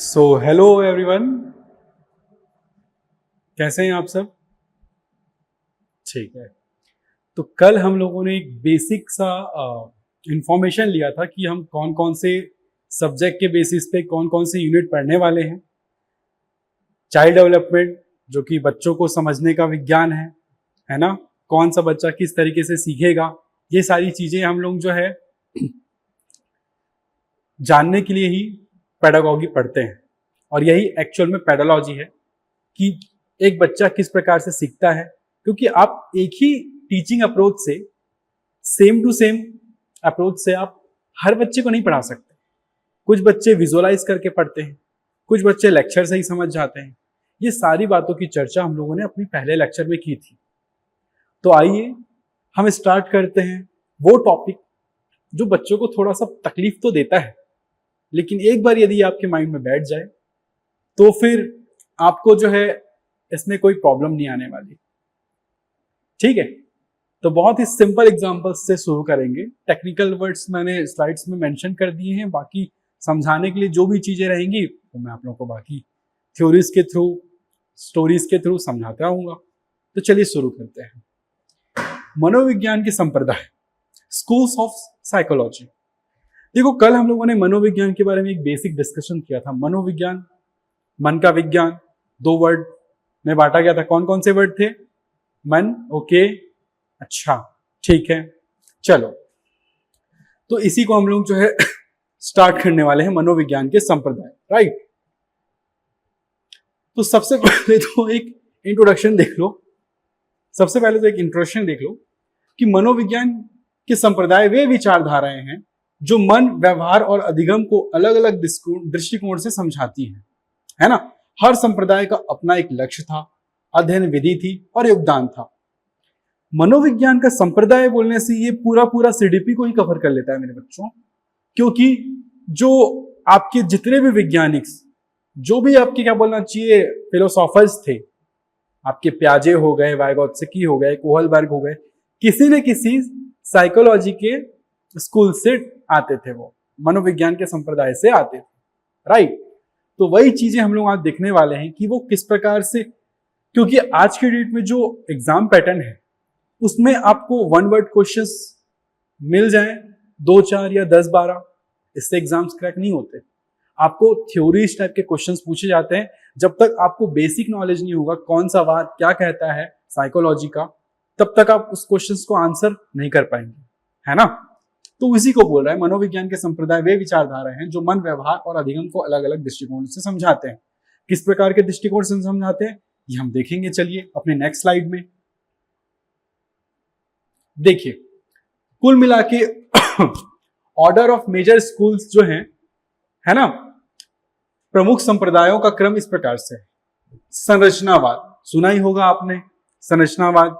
So hello everyone, कैसे हैं आप सब? ठीक है। तो कल हम लोगों ने एक बेसिक सा इंफॉर्मेशन लिया था कि हम कौन कौन से सब्जेक्ट के बेसिस पे कौन कौन से यूनिट पढ़ने वाले हैं। चाइल्ड डेवलपमेंट, जो कि बच्चों को समझने का विज्ञान है ना? कौन सा बच्चा किस तरीके से सीखेगा, ये सारी चीजें हम लोग जो है जानने के लिए ही पेडागॉजी पढ़ते हैं। और यही एक्चुअल में पेडोलॉजी है कि एक बच्चा किस प्रकार से सीखता है, क्योंकि आप एक ही टीचिंग अप्रोच से, सेम टू सेम अप्रोच से आप हर बच्चे को नहीं पढ़ा सकते। कुछ बच्चे विजुअलाइज करके पढ़ते हैं, कुछ बच्चे लेक्चर से ही समझ जाते हैं। ये सारी बातों की चर्चा हम लोगों ने अपनी पहले लेक्चर में की थी। तो आइए हम स्टार्ट करते हैं वो टॉपिक जो बच्चों को थोड़ा सा तकलीफ तो देता है, लेकिन एक बार यदि आपके माइंड में बैठ जाए तो फिर आपको जो है इसमें कोई प्रॉब्लम नहीं आने वाली। ठीक है, तो बहुत ही सिंपल एग्जांपल्स से शुरू करेंगे। टेक्निकल वर्ड्स मैंने स्लाइड्स में मेंशन कर दिए हैं, बाकी समझाने के लिए जो भी चीजें रहेंगी तो मैं आप लोगों को बाकी थ्योरीज के थ्रू, स्टोरीज के थ्रू समझाता रहूंगा। तो चलिए शुरू करते हैं। मनोविज्ञान के संप्रदाय, स्कूल्स ऑफ साइकोलॉजी। देखो, कल हम लोगों ने मनोविज्ञान के बारे में एक बेसिक डिस्कशन किया था। मनोविज्ञान, मन का विज्ञान, दो वर्ड में बांटा गया था। कौन कौन से वर्ड थे? मन, ओके, अच्छा, ठीक है, चलो। तो इसी को हम लोग जो है स्टार्ट करने वाले हैं, मनोविज्ञान के संप्रदाय, राइट। तो सबसे पहले तो एक इंट्रोडक्शन देख लो। सबसे पहले तो एक इंट्रोडक्शन देख लो कि मनोविज्ञान के संप्रदाय वे विचारधाराएं हैं जो मन, व्यवहार और अधिगम को अलग अलग दृष्टिकोण से समझाती हैं, है ना। हर संप्रदाय का अपना एक लक्ष्य था, अध्ययन विधि थी और योगदान था। मनोविज्ञान का संप्रदाय बोलने से ये पूरा पूरा सीडीपी को ही कवर कर लेता है मेरे बच्चों, क्योंकि जो आपके जितने भी वैज्ञानिक, जो भी आपके क्या बोलना चाहिए फिलोसोफर्स थे, आपके प्याजे हो गए, वाइगोत्स्की हो गए, कोहलबर्ग हो गए, किसी न किसी साइकोलॉजी के स्कूल से आते थे, वो मनोविज्ञान के संप्रदाय से आते थे, राइट। तो वही चीजें हम लोग आज देखने वाले हैं कि वो किस प्रकार से, क्योंकि आज के डेट में जो एग्जाम पैटर्न है उसमें आपको वन वर्ड क्वेश्चंस मिल जाएं 2, 4 या 10, 12, इससे एग्जाम्स क्रैक नहीं होते। आपको थ्योरीज टाइप के क्वेश्चंस पूछे जाते हैं। जब तक आपको बेसिक नॉलेज नहीं होगा कौन सा बात क्या कहता है साइकोलॉजी का, तब तक आप उस क्वेश्चंस को आंसर नहीं कर पाएंगे, है ना। तो इसी को बोल रहा है मनोविज्ञान के संप्रदाय वे विचारधारा हैं जो मन, व्यवहार और अधिगम को अलग अलग दृष्टिकोण से समझाते हैं। किस प्रकार के दृष्टिकोण से समझाते हैं ये हम देखेंगे। चलिए अपने नेक्स्ट स्लाइड में देखिए। कुल मिला के ऑर्डर ऑफ मेजर स्कूल्स जो हैं, है ना, प्रमुख संप्रदायों का क्रम इस प्रकार से है। संरचनावाद, सुना ही होगा आपने, संरचनावाद।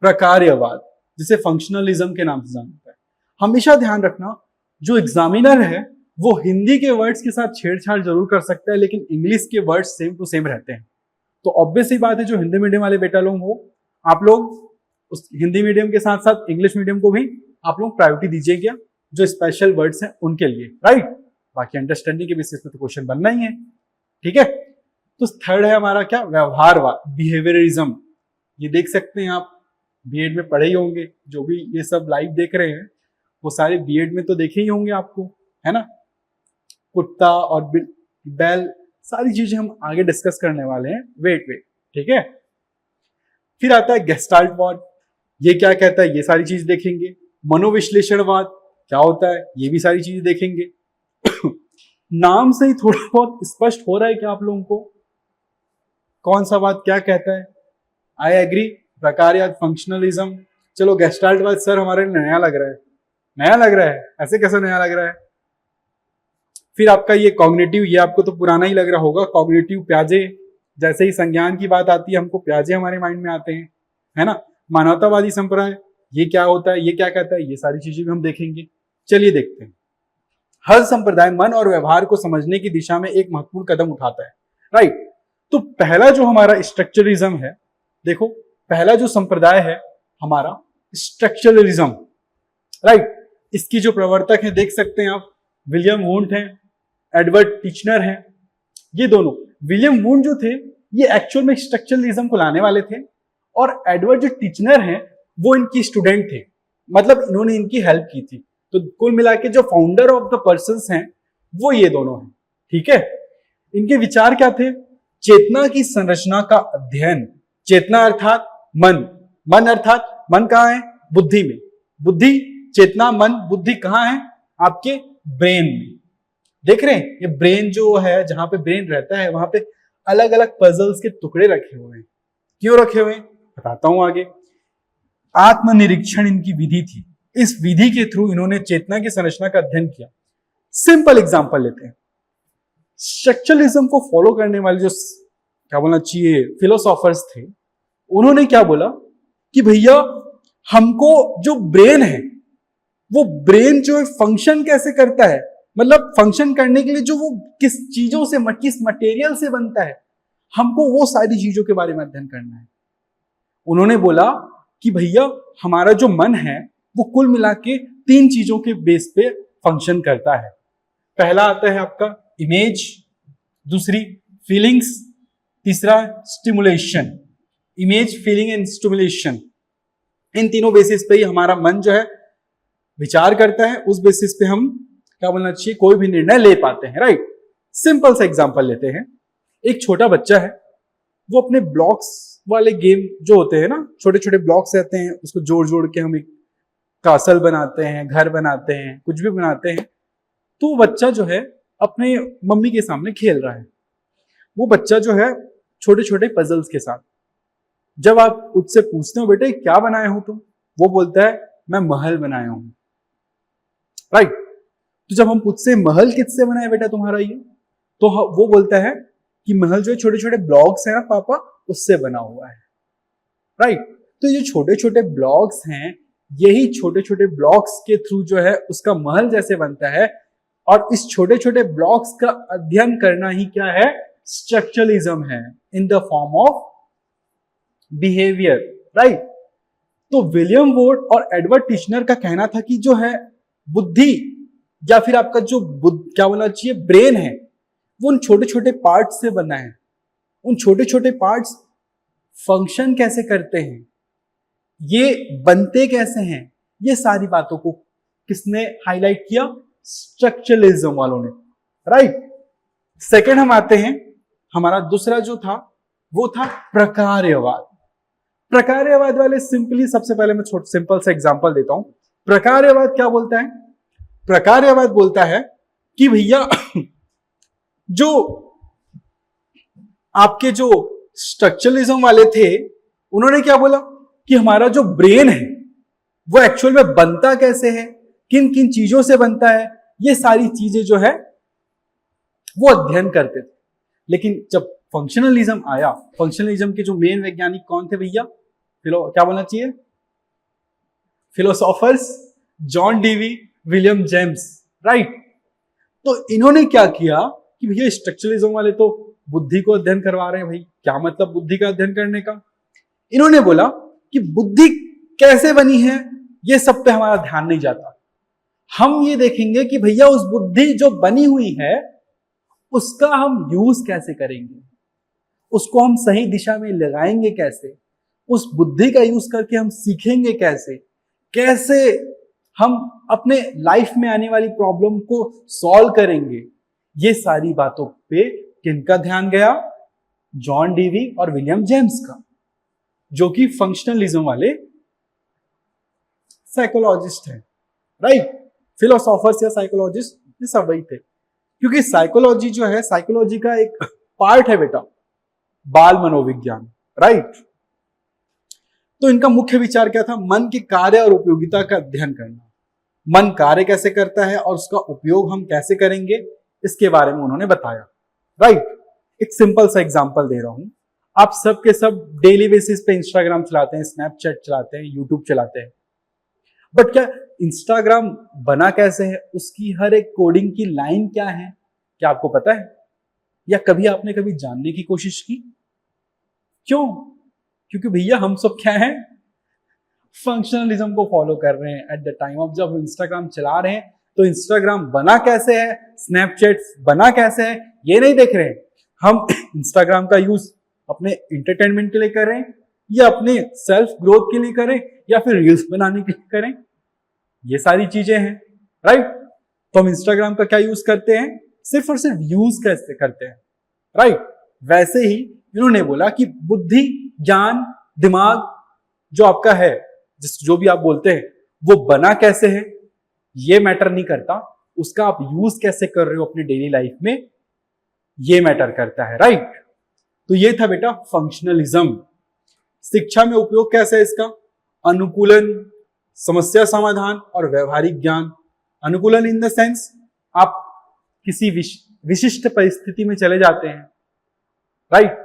प्रकार्यवाद, जिसे फंक्शनलिज्म के नाम से जाना जाता है। हमेशा ध्यान रखना, जो एग्जामिनर है वो हिंदी के वर्ड्स के साथ छेड़छाड़ जरूर कर सकता है, लेकिन इंग्लिश के वर्ड्स सेम टू सेम रहते हैं। तो ऑब्वियस ही बात है, जो हिंदी मीडियम वाले बेटा लोग हो, आप लोग उस हिंदी मीडियम के साथ साथ इंग्लिश मीडियम को भी आप लोग प्रायोरिटी दीजिएगा, जो स्पेशल वर्ड्स हैं उनके लिए, राइट। बाकी अंडरस्टैंडिंग के बेसिस पे तो क्वेश्चन बनना ही है, ठीक है। तो थर्ड है हमारा क्या, व्यवहारवाद, बिहेवियरिज्म। ये देख सकते हैं आप, बीएड में पढ़े ही होंगे, जो भी ये सब लाइव देख रहे हैं वो सारे बीएड में तो देखे ही होंगे आपको, है ना। कुत्ता और बैल, सारी चीजें हम आगे डिस्कस करने वाले हैं। वेट, ठीक है। फिर आता है गेस्टाल्टवाद, ये क्या कहता है ये सारी चीज देखेंगे। मनोविश्लेषणवाद क्या होता है ये भी सारी चीजें देखेंगे। नाम से ही थोड़ा बहुत स्पष्ट हो रहा है कि आप लोगों को कौन सा बात क्या कहता है। आई एग्री, प्रकार्यवाद, फंक्शनलिज्म। चलो गेस्टाल्टवाद सर हमारे नया लग रहा है, नया लग रहा है, ऐसे कैसे नया लग रहा है। फिर आपका ये कॉग्निटिव, ये आपको तो पुराना ही लग रहा होगा। कॉग्निटिव, प्याजे, जैसे ही संज्ञान की बात आती है हमको प्याजे हमारे माइंड में आते हैं, है ना। मानवतावादी संप्रदाय, ये क्या होता है, ये क्या कहता है, ये सारी चीजें भी हम देखेंगे। चलिए देखते हैं। हर संप्रदाय मन और व्यवहार को समझने की दिशा में एक महत्वपूर्ण कदम उठाता है, राइट। तो पहला जो हमारा स्ट्रक्चरलिज्म है, देखो पहला जो संप्रदाय है हमारा स्ट्रक्चरलिज्म, राइट। इसकी जो प्रवर्तक है देख सकते हैं आप, विलियम वुंट है, एडवर्ड टिचनर है, ये दोनों विलियम वुंड जो थे ये एक्चुअल में स्ट्रक्चरलिज्म को लाने वाले थे, और एडवर्ड जो टिचनर हैं वो इनकी स्टूडेंट थे, मतलब इन्होंने इनकी हेल्प की थी। तो कुल मिला के जो फाउंडर ऑफ द पर्संस हैं वो ये दोनों हैं। ठीक है, इनके विचार क्या थे? चेतना की संरचना का अध्ययन। चेतना अर्थात मन, मन अर्थात मन कहाँ है? बुद्धि में। बुद्धि, चेतना, मन, बुद्धि कहाँ है? आपके ब्रेन में। देख रहे हैं ये ब्रेन जो है, जहां पे ब्रेन रहता है वहां पे अलग अलग पजल्स के टुकड़े रखे हुए हैं। क्यों रखे हुए हैं बताता हूं आगे। आत्मनिरीक्षण इनकी विधि थी। इस विधि के थ्रू इन्होंने चेतना की संरचना का अध्ययन किया। सिंपल एग्जांपल लेते हैं। स्ट्रक्चरलिज्म को फॉलो करने वाले जो क्या बोलना चाहिए फिलोसोफर्स थे, उन्होंने क्या बोला कि भैया हमको जो ब्रेन है वो ब्रेन जो है फंक्शन कैसे करता है, मतलब फंक्शन करने के लिए जो वो किस चीजों से, किस मटेरियल से बनता है, हमको वो सारी चीजों के बारे में अध्ययन करना है। उन्होंने बोला कि भैया हमारा जो मन है वो कुल मिला के 3 चीजों के बेस पे फंक्शन करता है। पहला आता है आपका इमेज, दूसरी फीलिंग्स, तीसरा stimulation. Image, feeling and stimulation, इन तीनों बेसिस पे ही हमारा मन जो है विचार करता है। उस बेसिस पे हम क्या बोलना चाहिए कोई भी निर्णय ले पाते हैं, राइट। सिंपल सा एग्जांपल लेते हैं। एक छोटा बच्चा है, वो अपने ब्लॉक्स वाले गेम जो होते हैं ना, छोटे छोटे ब्लॉक्स रहते हैं, उसको जोड़ जोड़ के हम एक कासल बनाते हैं, घर बनाते हैं, कुछ भी बनाते हैं। तो वो बच्चा जो है अपने मम्मी के सामने खेल रहा है। वो बच्चा जो है छोटे छोटे पजल्स के साथ, जब आप उससे पूछते हो बेटे क्या बनाए हो तुम, वो बोलता है मैं महल बनाया हूं, राइट। तो जब हम पूछते महल किससे बना है बेटा तुम्हारा ये, तो वो बोलता है कि महल जो छोटे छोटे ब्लॉक्स हैं ना पापा, उससे बना हुआ है, राइट। तो ये छोटे छोटे ब्लॉक्स हैं, यही छोटे छोटे ब्लॉक्स के थ्रू जो है उसका महल जैसे बनता है। और इस छोटे छोटे ब्लॉक्स का अध्ययन करना ही क्या है? स्ट्रक्चरलिज्म है, in the form of behaviour, right. तो विलियम वुड और एडवर्ड टिचनर का कहना था कि जो है बुद्धि या फिर आपका जो क्या बोलना चाहिए ब्रेन है, वो उन छोटे छोटे पार्ट्स से बना है। उन छोटे छोटे पार्ट्स फंक्शन कैसे करते हैं, ये बनते कैसे हैं, ये सारी बातों को किसने हाईलाइट किया? स्ट्रक्चरलिज्म वालों ने, राइट। सेकंड हम आते हैं, हमारा दूसरा जो था वो था प्रकार्यवाद। प्रकार्यवाद वाले सिंपली, सबसे पहले मैं सिंपल सा एग्जांपल देता हूं। प्रकार्यवाद क्या बोलता है? प्रकार्यवाद बोलता है कि भैया जो आपके जो स्ट्रक्चरलिज्म वाले थे, उन्होंने क्या बोला कि हमारा जो ब्रेन है वो एक्चुअल में बनता कैसे है, किन किन चीजों से बनता है, ये सारी चीजें जो है वो अध्ययन करते थे। लेकिन जब फंक्शनलिज्म आया, फंक्शनलिज्म के जो मेन वैज्ञानिक कौन थे भैया? क्या बोलना चाहिए? Philosophers John Dewey, William James, right. तो इन्होंने क्या किया कि भैया स्ट्रक्चरलिज्म वाले तो बुद्धि को अध्ययन करवा रहे हैं, भाई क्या मतलब बुद्धि का अध्ययन करने का? इन्होंने बोला कि बुद्धि कैसे बनी है ये सब पे हमारा ध्यान नहीं जाता, हम ये देखेंगे कि भैया उस बुद्धि जो बनी हुई है उसका हम यूज कैसे करेंगे, उसको हम सही दिशा में लगाएंगे कैसे, उस बुद्धि का यूज करके हम सीखेंगे कैसे, कैसे हम अपने लाइफ में आने वाली प्रॉब्लम को सॉल्व करेंगे। ये सारी बातों पे किनका ध्यान गया? जॉन डीवी और विलियम जेम्स का, जो कि फंक्शनलिज्म वाले साइकोलॉजिस्ट हैं, राइट। फिलोसोफर्स या साइकोलॉजिस्ट ये सब वही थे, क्योंकि साइकोलॉजी जो है, साइकोलॉजी का एक पार्ट है बेटा बाल मनोविज्ञान, राइट। तो इनका मुख्य विचार क्या था? मन के कार्य और उपयोगिता का अध्ययन करना। मन कार्य कैसे करता है और उसका उपयोग हम कैसे करेंगे, इसके बारे में उन्होंने बताया, राइट। एक सिंपल सा एग्जांपल दे रहा हूं। आप सब के सब डेली बेसिस पे इंस्टाग्राम चलाते हैं, स्नैपचैट चलाते हैं, यूट्यूब चलाते हैं, बट क्या इंस्टाग्राम बना कैसे है, उसकी हर एक कोडिंग की लाइन क्या है, क्या आपको पता है? या कभी आपने कभी जानने की कोशिश की? क्यों? क्योंकि भैया हम सब क्या है, फंक्शनलिज्म को फॉलो कर रहे हैं। एट द टाइम ऑफ जब इंस्टाग्राम चला रहे हैं तो इंस्टाग्राम बना कैसे है, स्नैपचैट बना कैसे है, ये नहीं देख रहे हैं। हम इंस्टाग्राम का यूज अपने इंटरटेनमेंट के लिए करें या अपने सेल्फ ग्रोथ के लिए करें या फिर रील्स बनाने के लिए करें, ये सारी चीजें हैं, राइट। तो हम इंस्टाग्राम का क्या यूज करते हैं, सिर्फ और सिर्फ यूज कैसे करते हैं, राइट। वैसे ही इन्होंने बोला कि बुद्धि, ज्ञान, दिमाग जो आपका है, जो भी आप बोलते हैं, वो बना कैसे है ये मैटर नहीं करता, उसका आप यूज कैसे कर रहे हो अपनी डेली लाइफ में, ये मैटर करता है, राइट। तो ये था बेटा फंक्शनलिज्म। शिक्षा में उपयोग कैसे है इसका, अनुकूलन, समस्या समाधान और व्यवहारिक ज्ञान। अनुकूलन इन द सेंस आप किसी विशिष्ट परिस्थिति में चले जाते हैं, राइट,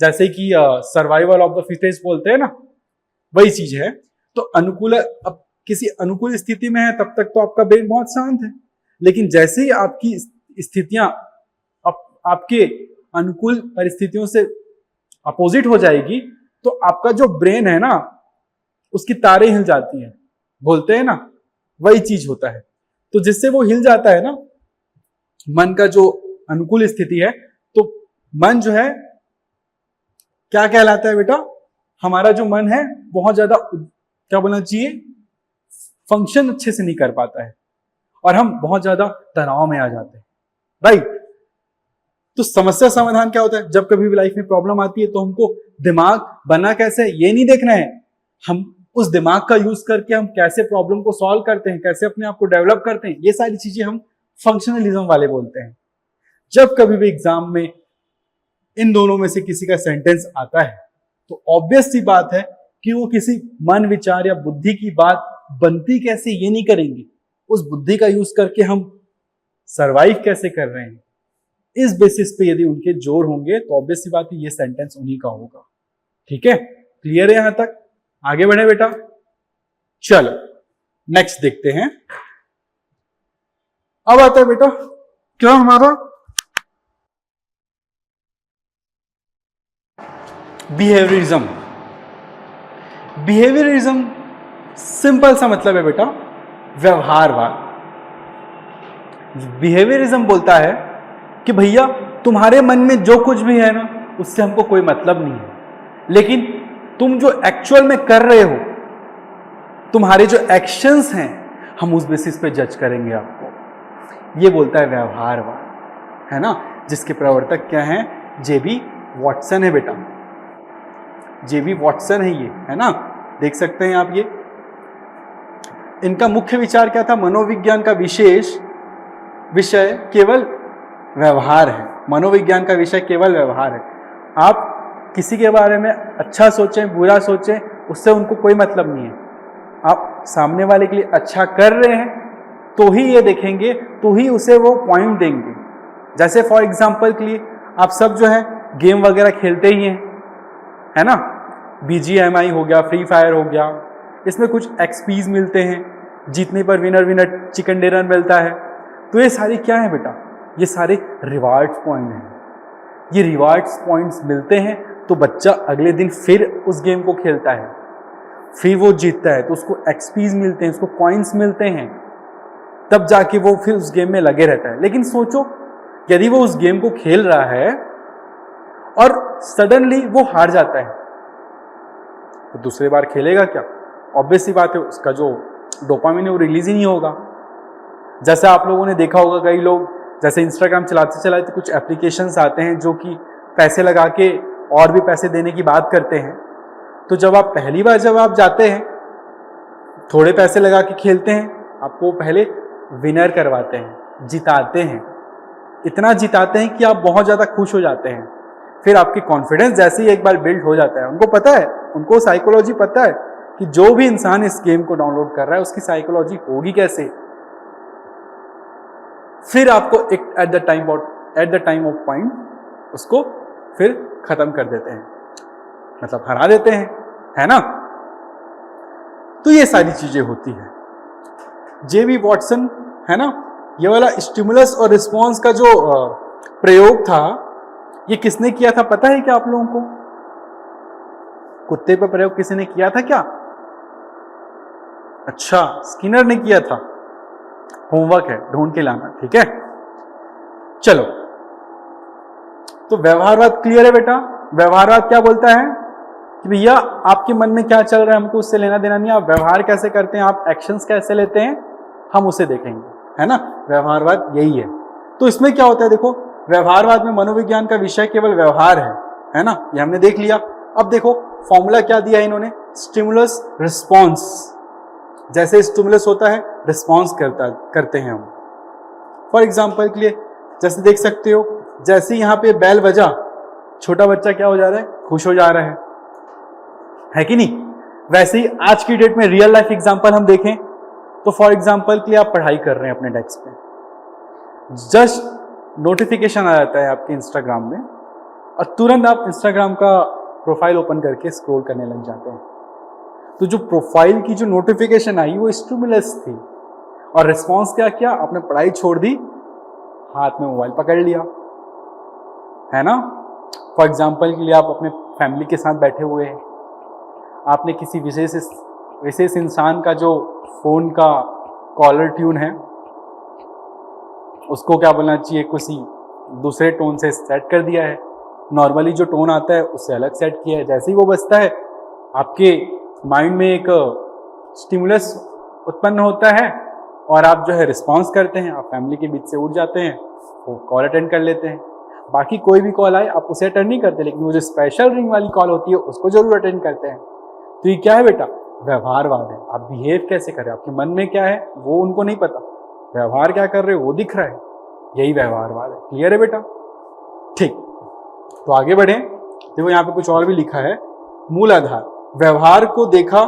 जैसे कि सर्वाइवल ऑफ द फिटेस्ट बोलते हैं ना, वही चीज है। तो अनुकूल, अब किसी अनुकूल स्थिति में है तब तक तो आपका ब्रेन बहुत शांत है, लेकिन जैसे ही आपकी स्थितियां आपके अनुकूल परिस्थितियों से अपोजिट हो जाएगी तो आपका जो ब्रेन है ना, उसकी तारें हिल जाती हैं, बोलते हैं ना, वही चीज होता है। तो जिससे वो हिल जाता है ना, मन का जो अनुकूल स्थिति है, तो मन जो है क्या कहलाता है बेटा, हमारा जो मन है बहुत ज्यादा, क्या बोलना चाहिए, फंक्शन अच्छे से नहीं कर पाता है और हम बहुत ज्यादा तनाव में आ जाते हैं, राइट। तो समस्या समाधान क्या होता है, जब कभी भी लाइफ में प्रॉब्लम आती है तो हमको दिमाग बना कैसे है ये नहीं देखना है, हम उस दिमाग का यूज करके हम कैसे प्रॉब्लम को सॉल्व करते हैं, कैसे अपने आप को डेवलप करते हैं, ये सारी चीजें हम फंक्शनलिज्म वाले बोलते हैं। जब कभी भी एग्जाम में इन दोनों में से किसी का सेंटेंस आता है तो ऑब्वियस सी बात है कि वो किसी मन, विचार या बुद्धि की बात बनती कैसे ये नहीं करेंगे, उस बुद्धि का यूज करके हम सरवाइव कैसे कर रहे हैं, इस बेसिस पे यदि उनके जोर होंगे तो ऑब्वियस सी बात है ये सेंटेंस उन्हीं का होगा। ठीक है, क्लियर है यहां तक, आगे बढ़े बेटा। चलो नेक्स्ट देखते हैं। अब आता है बेटा क्या हमारा बिहेवियरिज्म। बिहेवियरिज्म सिंपल सा मतलब है बेटा व्यवहारवाद। बिहेवियरिज्म बोलता है कि भैया तुम्हारे मन में जो कुछ भी है ना उससे हमको कोई मतलब नहीं है, लेकिन तुम जो एक्चुअल में कर रहे हो, तुम्हारे जो एक्शंस हैं, हम उस बेसिस पे जज करेंगे आपको। ये बोलता है व्यवहारवाद, है ना, जिसके प्रवर्तक क्या हैं, जेबी वॉटसन है बेटा, जेबी वॉटसन है ये, है ना, देख सकते हैं आप। ये इनका मुख्य विचार क्या था, मनोविज्ञान का विशेष विषय केवल व्यवहार है। मनोविज्ञान का विषय केवल व्यवहार है। आप किसी के बारे में अच्छा सोचें, बुरा सोचें, उससे उनको कोई मतलब नहीं है। आप सामने वाले के लिए अच्छा कर रहे हैं तो ही ये देखेंगे, तो ही उसे वो पॉइंट देंगे। जैसे फॉर एग्जांपल के लिए आप सब जो है गेम वगैरह खेलते ही हैं, है ना, BGMI हो गया, फ्री फायर हो गया, इसमें कुछ एक्सपीज मिलते हैं, जीतने पर विनर चिकन डिनर मिलता है। तो ये सारे क्या है बेटा, ये सारे रिवार्ड्स पॉइंट हैं। ये रिवार्ड्स पॉइंट्स मिलते हैं तो बच्चा अगले दिन फिर उस गेम को खेलता है, फिर वो जीतता है तो उसको एक्सपीज मिलते हैं, उसको कॉइन्स मिलते हैं, तब जाके वो फिर उस गेम में लगे रहता है। लेकिन सोचो यदि वो उस गेम को खेल रहा है और सडनली वो हार जाता है तो दूसरी बार खेलेगा क्या? ऑब्वियस सी बात है, उसका जो डोपामिन है वो रिलीज ही नहीं होगा। जैसे आप लोगों ने देखा होगा, कई लोग जैसे इंस्टाग्राम चलाते चलाते कुछ एप्लीकेशंस आते हैं जो कि पैसे लगा के और भी पैसे देने की बात करते हैं। तो जब आप पहली बार जब आप जाते हैं, थोड़े पैसे लगा के खेलते हैं, आपको पहले विनर करवाते हैं, जिताते हैं, इतना जिताते हैं कि आप बहुत ज़्यादा खुश हो जाते हैं। फिर आपकी कॉन्फिडेंस जैसे ही एक बार बिल्ड हो जाता है, उनको पता है, उनको साइकोलॉजी पता है कि जो भी इंसान इस गेम को डाउनलोड कर रहा है उसकी साइकोलॉजी होगी कैसे। फिर आपको एक at the time of point उसको फिर खत्म कर देते हैं, मतलब हरा देते हैं, है ना। तो ये सारी चीजें होती है। जेबी वॉटसन, है ना, ये वाला स्टिमुलस और रिस्पॉन्स का जो प्रयोग था, ये किसने किया था पता है क्या आप लोगों को? कुत्ते पर प्रयोग किसी ने किया था क्या? अच्छा, स्किनर ने किया था। होमवर्क है, ढूंढ के लाना, ठीक है। चलो तो व्यवहारवाद क्लियर है बेटा। व्यवहारवाद क्या बोलता है कि भैया आपके मन में क्या चल रहा है हमको उससे लेना देना नहीं, आप व्यवहार कैसे करते हैं, आप एक्शंस कैसे लेते हैं, हम उसे देखेंगे, है ना। व्यवहारवाद यही है। तो इसमें क्या होता है देखो, व्यवहारवाद में मनोविज्ञान का विषय केवल व्यवहार है ना, ये हमने देख लिया। अब देखो फॉर्मूला क्या दिया है इन्होंने, स्टिमुलस रिस्पॉन्स। जैसे स्टिमुलस होता है रिस्पॉन्स करते हैं हम। फॉर एग्जाम्पल के लिए जैसे देख सकते हो, जैसे यहाँ पे बेल बजा, छोटा बच्चा क्या हो जा रहा है, खुश हो जा रहा है कि नहीं। वैसे ही आज की डेट में रियल लाइफ एग्जांपल हम देखें तो फॉर एग्जांपल के लिए आप पढ़ाई कर रहे हैं अपने डेस्क पे, जस्ट नोटिफिकेशन आ जाता है आपके इंस्टाग्राम में और तुरंत आप इंस्टाग्राम का प्रोफाइल ओपन करके स्क्रॉल करने लग जाते हैं। तो जो प्रोफाइल की जो नोटिफिकेशन आई वो स्टिमुलस थी और रिस्पॉन्स क्या किया, आपने पढ़ाई छोड़ दी, हाथ में मोबाइल पकड़ लिया, है ना। फॉर एग्जाम्पल के लिए आप अपने फैमिली के साथ बैठे हुए हैं, आपने किसी विशेष इंसान का जो फोन का कॉलर ट्यून है उसको क्या बोलना चाहिए, किसी दूसरे टोन से सेट कर दिया है, नॉर्मली जो टोन आता है उससे अलग सेट किया है। जैसे ही वो बजता है आपके माइंड में एक स्टिमुलस उत्पन्न होता है और आप जो है रिस्पॉन्स करते हैं, आप फैमिली के बीच से उठ जाते हैं, वो कॉल अटेंड कर लेते हैं। बाकी कोई भी कॉल आए आप उसे अटेंड नहीं करते, लेकिन वो जो स्पेशल रिंग वाली कॉल होती है उसको जरूर अटेंड करते हैं। तो ये क्या है बेटा, व्यवहारवाद है। आप बिहेव कैसे कर रहे हैं, आपके मन में क्या है वो उनको नहीं पता, व्यवहार क्या कर रहे हो वो दिख रहा है, यही व्यवहारवाद है। क्लियर है बेटा, ठीक। तो आगे बढ़े, देखो यहाँ पे कुछ और भी लिखा है। मूल आधार, व्यवहार को देखा,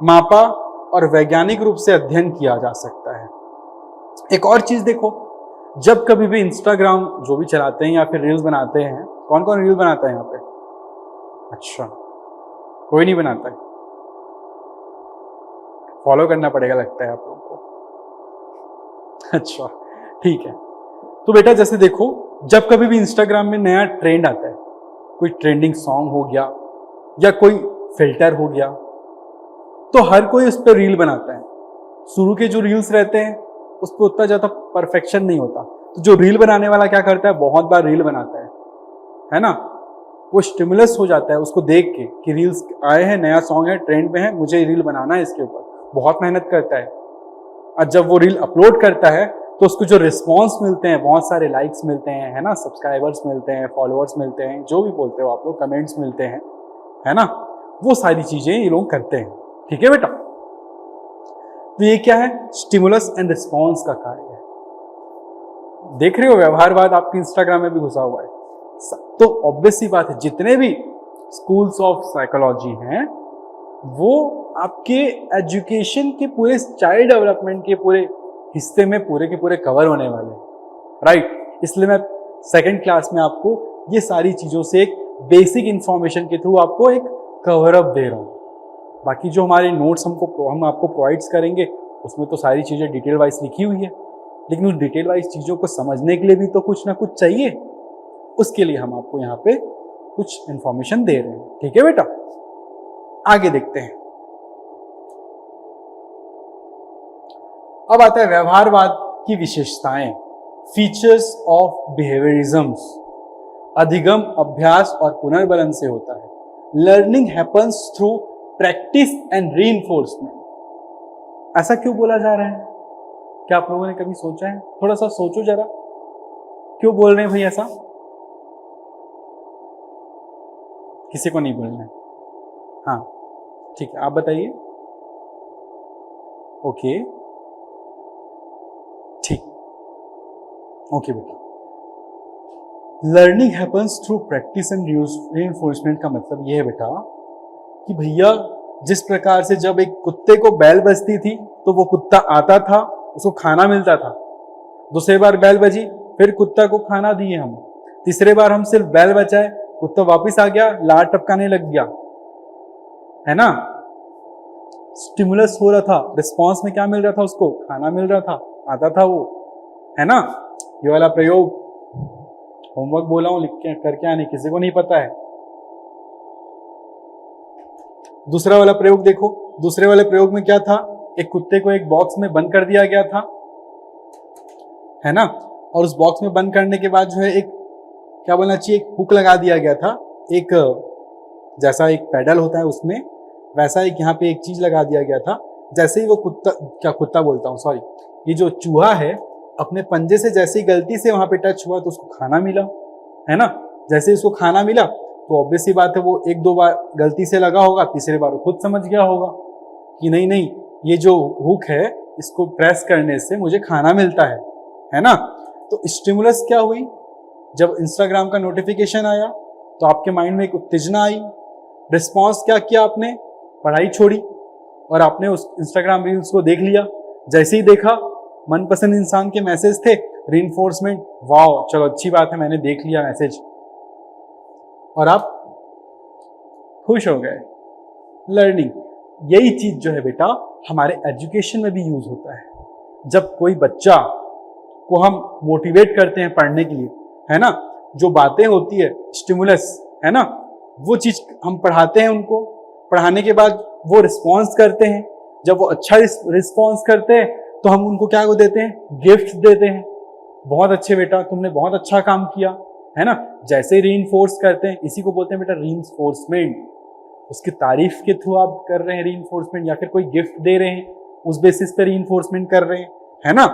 मापा और वैज्ञानिक रूप से अध्ययन किया जा सकता है। एक और चीज देखो, जब कभी भी इंस्टाग्राम जो भी चलाते हैं या फिर रील्स बनाते हैं, कौन कौन रील बनाता है यहाँ पे, अच्छा कोई नहीं बनाता है, फॉलो करना पड़ेगा लगता है आप लोगों को, अच्छा ठीक है। तो बेटा जैसे देखो, जब कभी भी इंस्टाग्राम में नया ट्रेंड आता है, कोई ट्रेंडिंग सॉन्ग हो गया या कोई फिल्टर हो गया, तो हर कोई उस पर रील बनाता है। शुरू के जो रील्स रहते हैं उस पर उतना ज्यादा परफेक्शन नहीं होता, तो जो रील बनाने वाला क्या करता है, बहुत बार रील बनाता है ना। वो स्टिमुलस हो जाता है उसको देख के कि रील्स आए हैं, नया सॉन्ग है, ट्रेंड में है, मुझे रील बनाना है इसके ऊपर, बहुत मेहनत करता है। और जब वो रील अपलोड करता है तो उसको जो रिस्पॉन्स मिलते हैं, बहुत सारे लाइक्स मिलते हैं, है ना, सब्सक्राइबर्स मिलते हैं, फॉलोअर्स मिलते हैं, जो भी बोलते हो आप लोग, कमेंट्स मिलते हैं, है ना, वो सारी चीजें ये लोग करते हैं। ठीक है बेटा, तो ये क्या है, स्टिमुलस एंड रिस्पॉन्स का कार्य है। देख रहे हो व्यवहारवाद आपके इंस्टाग्राम में भी घुसा हुआ है। तो ऑब्वियस सी बात है, जितने भी स्कूल्स ऑफ साइकोलॉजी हैं वो आपके एजुकेशन के पूरे चाइल्ड डेवलपमेंट के पूरे हिस्से में पूरे के पूरे कवर होने वाले हैं, राइट। इसलिए मैं सेकंड क्लास में आपको ये सारी चीजों से एक बेसिक इंफॉर्मेशन के थ्रू आपको एक कवर अप दे रहा हूँ। बाकी जो हमारे नोट्स हम आपको प्रोवाइड्स करेंगे उसमें तो सारी चीजें डिटेल वाइज लिखी हुई है, लेकिन उस डिटेल वाइज चीजों को समझने के लिए भी तो कुछ ना कुछ चाहिए, उसके लिए हम आपको यहाँ पे कुछ इंफॉर्मेशन दे रहे हैं। ठीक है बेटा, आगे देखते हैं। अब आता है व्यवहारवाद की विशेषताएं, फीचर्स ऑफ बिहेवियरिज्म्स। अधिगम अभ्यास और पुनर्बलन से होता है। Learning happens through practice and reinforcement. ऐसा क्यों बोला जा रहा है, क्या आप लोगों ने कभी सोचा है? थोड़ा सा सोचो जरा, क्यों बोल रहे हैं भाई ऐसा? किसी को नहीं बोलना है, हाँ ठीक है, आप बताइए। ओके ठीक, ओके बेटा। Learning happens through practice and reinforcement का मतलब यह है बेटा कि भैया जिस प्रकार से जब एक कुत्ते को बैल बजती थी तो वो कुत्ता आता था, उसको खाना मिलता था, दूसरे बार बैल बजी फिर कुत्ता को खाना दिए हम, तीसरे बार हम सिर्फ बैल बजाए, कुत्ता वापिस आ गया, लार टपकाने लग गया, है ना। स्टिमुलस हो रहा था, रिस्पॉन्स में क्या मिल रहा था, उसको खाना मिल रहा था, आता था वो, है ना। ये वाला प्रयोग होमवर्क बोला हूं, लिख के करके आने, किसी को नहीं पता है। दूसरा वाला प्रयोग देखो, दूसरे वाले प्रयोग में क्या था, एक कुत्ते को एक बॉक्स में बंद कर दिया गया था, है ना, और उस बॉक्स में बंद करने के बाद जो है एक क्या बोलना चाहिए, एक हुक लगा दिया गया था, एक जैसा एक पैडल होता है उसमें, वैसा एक यहाँ पे एक चीज लगा दिया गया था। जैसे ही वो कुत्ता बोलता हूँ सॉरी, ये जो चूहा है अपने पंजे से जैसे ही गलती से वहां पे टच हुआ तो उसको खाना मिला, है ना। जैसे ही उसको खाना मिला तो ऑब्वियस सी बात है वो एक दो बार गलती से लगा होगा, तीसरे बार वो खुद समझ गया होगा कि नहीं नहीं ये जो हुक है इसको प्रेस करने से मुझे खाना मिलता है ना। तो स्टिमुलस क्या हुई, जब इंस्टाग्राम का नोटिफिकेशन आया तो आपके माइंड में एक उत्तेजना आई, रिस्पॉन्स क्या किया आपने, पढ़ाई छोड़ी और आपने उस इंस्टाग्राम रील्स को देख लिया। जैसे ही देखा मनपसंद इंसान के मैसेज थे, रीइंफोर्समेंट, वाओ चलो अच्छी बात है मैंने देख लिया मैसेज, और आप खुश हो गए। लर्निंग, यही चीज जो है बेटा हमारे एजुकेशन में भी यूज होता है। जब कोई बच्चा को हम मोटिवेट करते हैं पढ़ने के लिए, है ना, जो बातें होती है स्टिमुलस, है ना, वो चीज हम पढ़ाते हैं उनको, पढ़ाने के बाद वो रिस्पॉन्स करते हैं। जब वो अच्छा रिस्पॉन्स करते हैं तो हम उनको क्या को देते हैं, गिफ्ट देते हैं, बहुत अच्छे बेटा तुमने बहुत अच्छा काम किया, है ना। जैसे रीइंफोर्स करते हैं, इसी को बोलते हैं बेटा रीइंफोर्समेंट। उसकी तारीफ के थ्रू आप कर रहे हैं रीइंफोर्समेंट, या फिर कोई गिफ्ट दे रहे हैं उस बेसिस पे रीइंफोर्समेंट कर रहे हैं, है ना।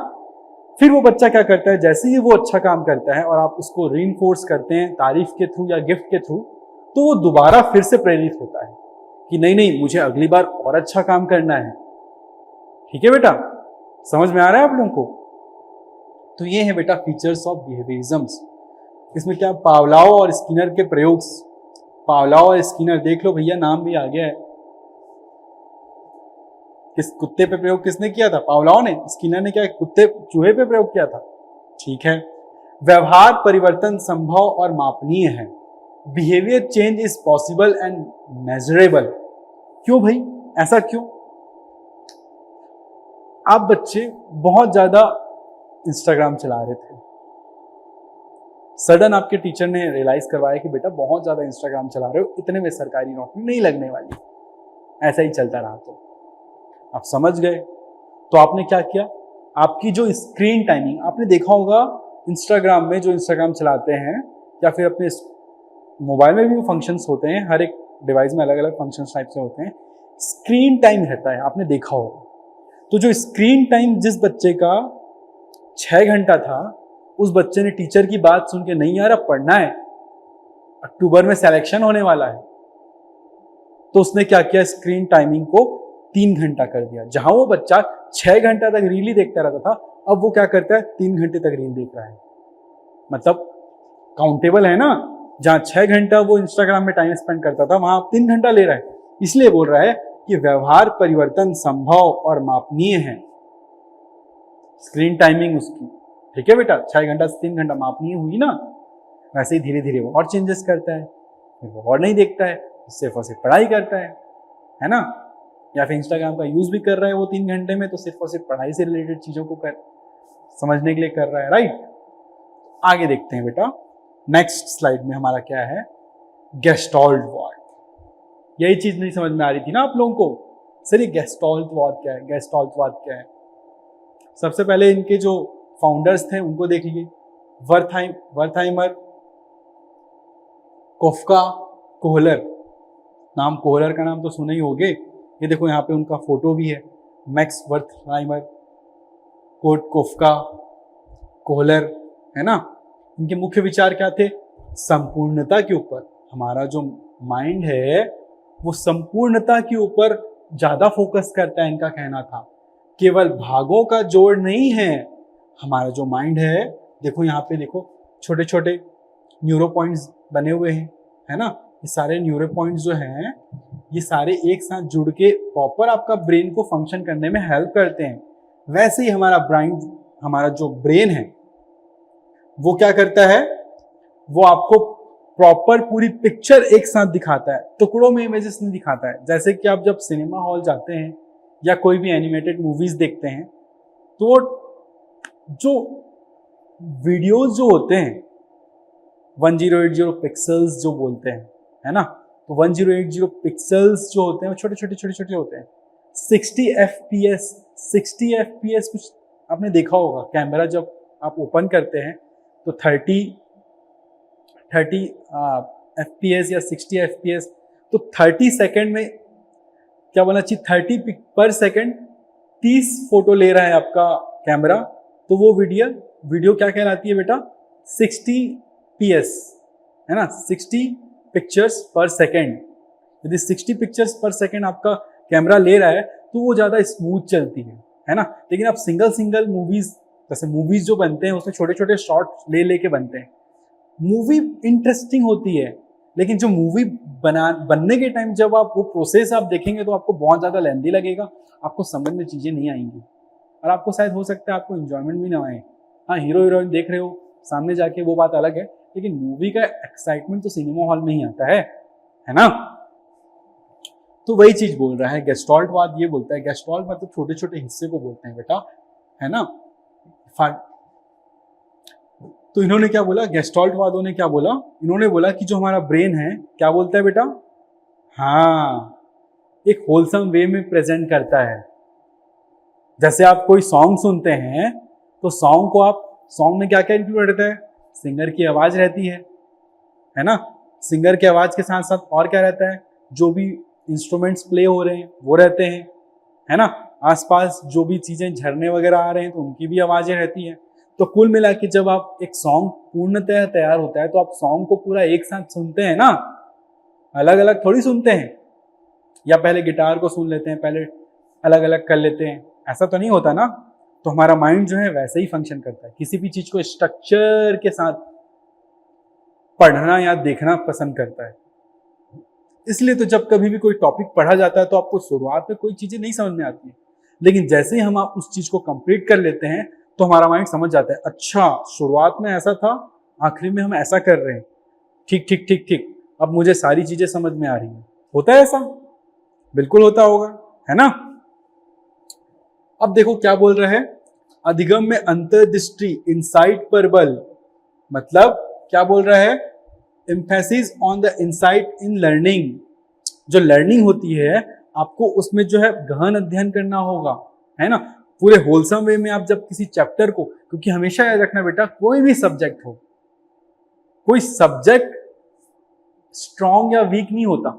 फिर वो बच्चा क्या करता है, जैसे ही वो अच्छा काम करता है और आप उसको रीइंफोर्स करते हैं तारीफ के थ्रू या गिफ्ट के थ्रू, तो वो दोबारा फिर से प्रेरित होता है कि नहीं नहीं मुझे अगली बार और अच्छा काम करना है। ठीक है बेटा, समझ में आ रहा है आप लोगों को। तो ये है बेटा फीचर्स ऑफ बिहेवियरिज्म्स। इसमें क्या पावलाव और स्किनर के प्रयोग, पावलाव और स्किनर देख लो भैया, नाम भी आ गया है। किस कुत्ते पे प्रयोग किसने किया था, पावलाव ने। स्किनर ने क्या कुत्ते चूहे पे प्रयोग किया था। ठीक है, व्यवहार परिवर्तन संभव और मापनीय है। Behaviour change is possible and measurable. क्यों भाई, ऐसा क्यों। आप बच्चे बहुत ज्यादा इंस्टाग्राम चला रहे थे, सडन आपके टीचर ने रियलाइज करवाया कि बेटा बहुत ज्यादा इंस्टाग्राम चला रहे हो, इतने में सरकारी नौकरी नहीं लगने वाली, ऐसा ही चलता रहा तो आप समझ गए। तो आपने क्या किया, आपकी जो स्क्रीन टाइमिंग, आपने देखा होगा इंस्टाग्राम में, जो इंस्टाग्राम चलाते हैं या फिर अपने मोबाइल में भी फंक्शंस होते हैं, हर एक डिवाइस में अलग अलग फंक्शंस टाइप से होते हैं, स्क्रीन टाइम रहता है, आपने देखा होगा। तो जो स्क्रीन टाइम जिस बच्चे का 6 घंटा था, उस बच्चे ने टीचर की बात सुन के, नहीं यार अब पढ़ना है, अक्टूबर में सिलेक्शन होने वाला है, तो उसने क्या किया, स्क्रीन टाइमिंग को 3 घंटा कर दिया। जहां वो बच्चा 6 घंटा तक रील ही देखता रहता था, अब वो क्या करता है, 3 घंटे तक रील देख रहा है। मतलब काउंटेबल है ना, जहां 6 घंटा वो इंस्टाग्राम में टाइम स्पेंड करता था, वहां 3 घंटा ले रहा है। इसलिए बोल रहा है कि व्यवहार परिवर्तन संभव और मापनीय है, स्क्रीन टाइमिंग उसकी। ठीक है बेटा, 6 घंटा से 3 घंटा मापनीय हुई ना। वैसे ही धीरे धीरे वो और चेंजेस करता है, फिर वो और नहीं देखता है, सिर्फ और सिर्फ पढ़ाई करता है ना। या फिर इंस्टाग्राम का यूज भी कर रहा है वो 3 घंटे में, तो सिर्फ और सिर्फ पढ़ाई से रिलेटेड चीजों को समझने के लिए कर रहा है, राइट। आगे देखते हैं बेटा, नेक्स्ट स्लाइड में हमारा क्या है, गेस्टाल्टवाद। यही चीज नहीं समझ में आ रही थी ना आप लोगों को, सर ये गेस्टाल्टवाद क्या है, गेस्टाल्टवाद क्या है। सबसे पहले इनके जो फाउंडर्स थे उनको देख लीजिए, वर्थहाइमर, कोफका, कोहलर। नाम कोहलर का नाम तो सुने ही होंगे, ये देखो यहाँ पे उनका फोटो भी है, मैक्स वर्थहाइमर, कोफका, कोहलर, है ना। इनके मुख्य विचार क्या थे, संपूर्णता के ऊपर। हमारा जो माइंड है वो संपूर्णता के ऊपर ज्यादा फोकस करता है, इनका कहना था। केवल भागों का जोड़ नहीं है हमारा जो माइंड है। देखो यहाँ पे देखो, छोटे छोटे न्यूरो पॉइंट्स बने हुए हैं, है ना। ये सारे न्यूरो पॉइंट्स जो हैं, ये सारे एक साथ जुड़ के प्रॉपर आपका ब्रेन को फंक्शन करने में हेल्प करते हैं। वैसे ही हमारा जो ब्रेन है वो क्या करता है, वो आपको प्रॉपर पूरी पिक्चर एक साथ दिखाता है, टुकड़ों में इमेजेस नहीं दिखाता है। जैसे कि आप जब सिनेमा हॉल जाते हैं या कोई भी एनिमेटेड मूवीज देखते हैं, तो जो वीडियोस जो होते हैं 1080 पिक्सल्स जो बोलते हैं, है ना, तो 1080 पिक्सल्स जो होते हैं वो छोटे छोटे होते हैं। 60 FPS कुछ आपने देखा होगा, कैमरा जब आप ओपन करते हैं तो 30 30 FPS या 60 FPS, तो 30 सेकेंड में क्या बोलना चाहिए, 30 पर सेकेंड 30 फोटो ले रहा है आपका कैमरा, तो वो वीडियो क्या कहलाती है बेटा, 60 PS, है ना, 60 पिक्चर्स पर सेकेंड। यदि 60 पिक्चर्स पर सेकेंड आपका कैमरा ले रहा है तो वो ज़्यादा स्मूथ चलती है ना। लेकिन आप सिंगल मूवीज, जैसे मूवीज जो बनते हैं उसमें छोटे छोटे शॉट ले के बनते हैं, मूवी इंटरेस्टिंग होती है, लेकिन जो मूवी बनने के टाइम जब आप वो प्रोसेस आप देखेंगे तो आपको बहुत ज़्यादा लेंथी लगेगा, आपको समझ में चीज़ें नहीं आएंगी, और आपको शायद हो सकता है आपको इंजॉयमेंट भी ना आए। हाँ, हीरो हीरोइन देख रहे हो सामने जाके, वो बात अलग है, लेकिन मूवी का एक्साइटमेंट तो सिनेमा हॉल में ही आता है ना। तो वही चीज बोल रहा है गेस्टॉल्टवाद, ये बोलता है गेस्टॉल्ट मतलब छोटे छोटे हिस्से को बोलते हैं बेटा, है ना। तो इन्होंने क्या बोला, गेस्टॉल्टवादों ने क्या बोला, इन्होंने बोला कि जो हमारा ब्रेन है क्या बोलता है बेटा, हाँ, एक होलसम वे में प्रेजेंट करता है। जैसे आप कोई सॉन्ग सुनते हैं तो सॉन्ग में क्या क्या इंक्लूड रहता है, सिंगर की आवाज रहती है ना, सिंगर की आवाज के साथ साथ और क्या रहता है, जो भी इंस्ट्रूमेंट्स प्ले हो रहे हैं वो रहते हैं, है ना, आसपास जो भी चीजें झरने वगैरह आ रहे हैं तो उनकी भी आवाजें रहती हैं। तो कुल मिला के जब आप एक सॉन्ग पूर्णतः तैयार होता है तो आप सॉन्ग को पूरा एक साथ सुनते हैं ना, अलग अलग थोड़ी सुनते हैं, या पहले गिटार को सुन लेते हैं, पहले अलग अलग कर लेते हैं, ऐसा तो नहीं होता ना। तो हमारा माइंड जो है वैसे ही फंक्शन करता है, किसी भी चीज को स्ट्रक्चर के साथ पढ़ना या देखना पसंद करता है। इसलिए तो जब कभी भी कोई टॉपिक पढ़ा जाता है तो आपको शुरुआत में कोई चीजें नहीं समझ में आती है, लेकिन जैसे ही हम आप उस चीज को कंप्लीट कर लेते हैं तो हमारा माइंड समझ जाता है, अच्छा शुरुआत में ऐसा था, आखिरी में हम ऐसा कर रहे हैं, ठीक ठीक ठीक ठीक, अब मुझे सारी चीजें समझ में आ रही है। होता है ऐसा, बिल्कुल होता होगा, है ना। अब देखो क्या बोल रहा है, अधिगम में अंतर्दृष्टि, इंसाइट पर बल, मतलब क्या बोल रहा है, emphasis on the insight in learning. जो लर्निंग होती है आपको उसमें जो है गहन अध्ययन करना होगा, है ना, पूरे होलसम वे में। आप जब किसी चैप्टर को, क्योंकि हमेशा याद रखना बेटा, कोई भी सब्जेक्ट हो, कोई सब्जेक्ट स्ट्रॉन्ग या वीक नहीं होता।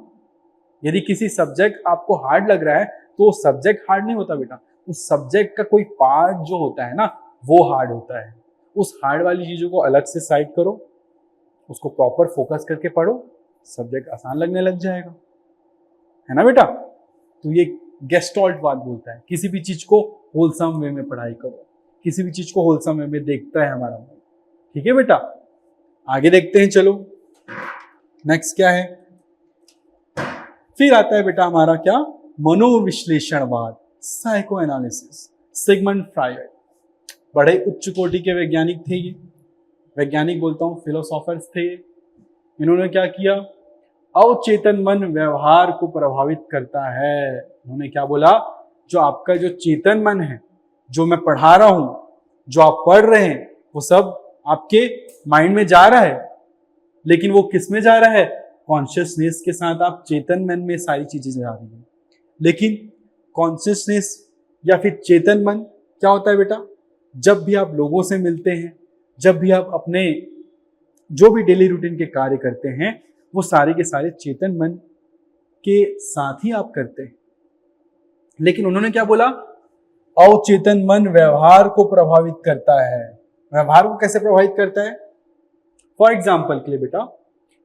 यदि किसी सब्जेक्ट आपको हार्ड लग रहा है तो वो सब्जेक्ट हार्ड नहीं होता बेटा, उस सब्जेक्ट का कोई पार्ट जो होता है ना वो हार्ड होता है। उस हार्ड वाली चीजों को अलग से साइड करो, उसको प्रॉपर फोकस करके पढ़ो, सब्जेक्ट आसान लगने लग जाएगा, है ना बेटा। तो ये गेस्टॉल्टवाद बोलता है किसी भी चीज को होलसम वे में पढ़ाई करो, किसी भी चीज को होलसम वे में देखता है हमारा मन। ठीक है बेटा, आगे देखते हैं, चलो नेक्स्ट क्या है। फिर आता है बेटा हमारा क्या, मनोविश्लेषणवाद, साइको एनालिसिस। सिगमंड फ्रायड बड़े उच्च कोटि के वैज्ञानिक थे ये, वैज्ञानिक बोलता हूं, फिलोसोफर्स थे। इन्होंने क्या किया, अवचेतन मन व्यवहार को प्रभावित करता है। उन्होंने क्या बोला, जो आपका जो चेतन मन है, जो मैं पढ़ा रहा हूं, जो आप पढ़ रहे हैं, वो सब आपके माइंड में जा रहा है, लेकिन वो किस में जा रहा है, कॉन्शियसनेस के साथ आप चेतन मन में सारी चीजें जा रही हैं। लेकिन कॉन्शियसनेस या फिर चेतन मन क्या होता है बेटा, जब भी आप लोगों से मिलते हैं, जब भी आप अपने जो भी डेली रूटीन के कार्य करते हैं, वो सारे के सारे चेतन मन के साथ ही आप करते हैं। लेकिन उन्होंने क्या बोला, अवचेतन मन व्यवहार को प्रभावित करता है। व्यवहार को कैसे प्रभावित करता है, फॉर एग्जाम्पल के लिए बेटा,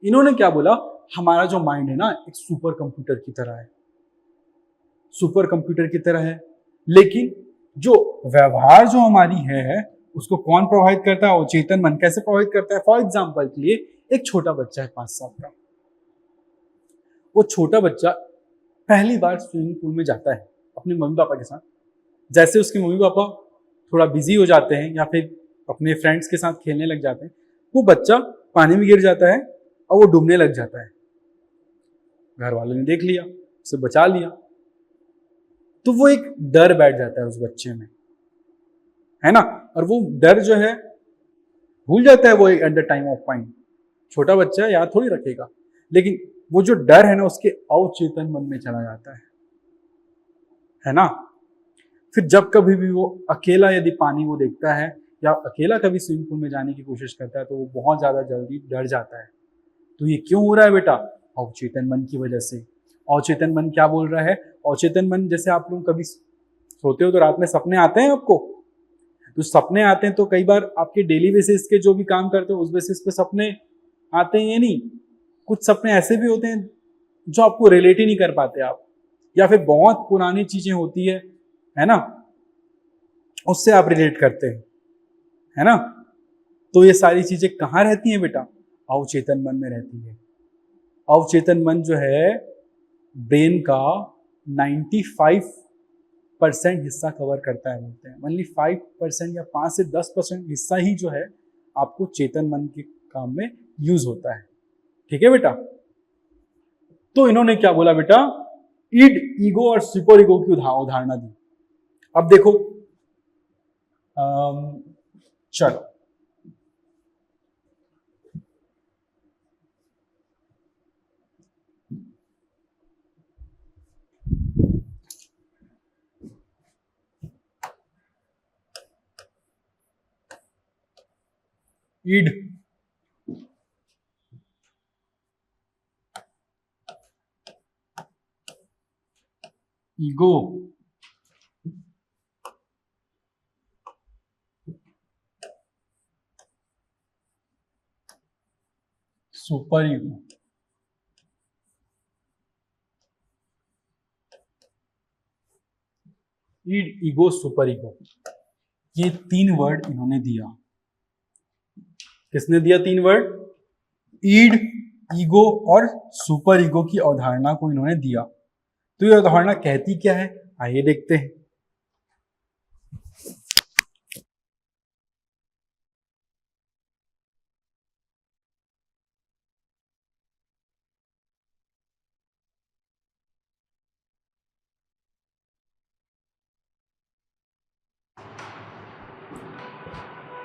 इन्होंने क्या बोला, हमारा जो माइंड है ना एक सुपर कंप्यूटर की तरह है, सुपर कंप्यूटर की तरह है। लेकिन जो व्यवहार जो हमारी है उसको कौन प्रभावित करता है, अवचेतन मन। कैसे प्रभावित करता है, फॉर एग्जाम्पल के लिए एक छोटा बच्चा है 5 साल का, वो छोटा बच्चा पहली बार स्विमिंग पूल में जाता है अपने मम्मी पापा के साथ। जैसे उसके मम्मी पापा थोड़ा बिजी हो जाते हैं या फिर अपने फ्रेंड्स के साथ खेलने लग जाते हैं, वो बच्चा पानी में गिर जाता है और वो डूबने लग जाता है। घर वालों ने देख लिया, उसे बचा लिया, तो वो एक डर बैठ जाता है उस बच्चे में, है ना। और वो डर जो है भूल जाता है वो at the time of point. छोटा बच्चा याद थोड़ी रखेगा, लेकिन वो जो डर है ना उसके अवचेतन मन में चला जाता है ना। फिर जब कभी भी वो अकेला यदि पानी वो देखता है या अकेला कभी स्विमिंग पूल में जाने की कोशिश करता है तो वो बहुत ज्यादा जल्दी डर जाता है। तो ये क्यों हो रहा है बेटा? अवचेतन मन की वजह से। अवचेतन मन क्या बोल रहा है? अवचेतन मन, जैसे आप लोग कभी सोते हो तो रात में सपने आते हैं आपको, तो सपने आते हैं तो कई बार आपके डेली बेसिस के जो भी काम करते हो उस बेसिस पे सपने आते हैं, ये नहीं, कुछ सपने ऐसे भी होते हैं जो आपको रिलेट ही नहीं कर पाते आप, या फिर बहुत पुरानी चीजें होती है ना, उससे आप रिलेट करते हैं, है ना। तो ये सारी चीजें कहाँ रहती हैं बेटा? अवचेतन मन में रहती है। अवचेतन मन जो है ब्रेन का 95% हिस्सा कवर करता है, बोलते हैं। ओनली 5% या 5 से 10% हिस्सा ही जो है आपको चेतन मन के काम में यूज होता है। ठीक है बेटा। तो इन्होंने क्या बोला बेटा? ईड, ईगो और सुपर ईगो की उदाहरणा दी। अब देखो, चलो id, ego, super ego. Id, ego, super ego, ये 3 वर्ड इन्होंने दिया। किसने दिया 3 वर्ड? ईड, ईगो और सुपर ईगो की अवधारणा को इन्होंने दिया। तो ये अवधारणा कहती क्या है? आइए देखते हैं।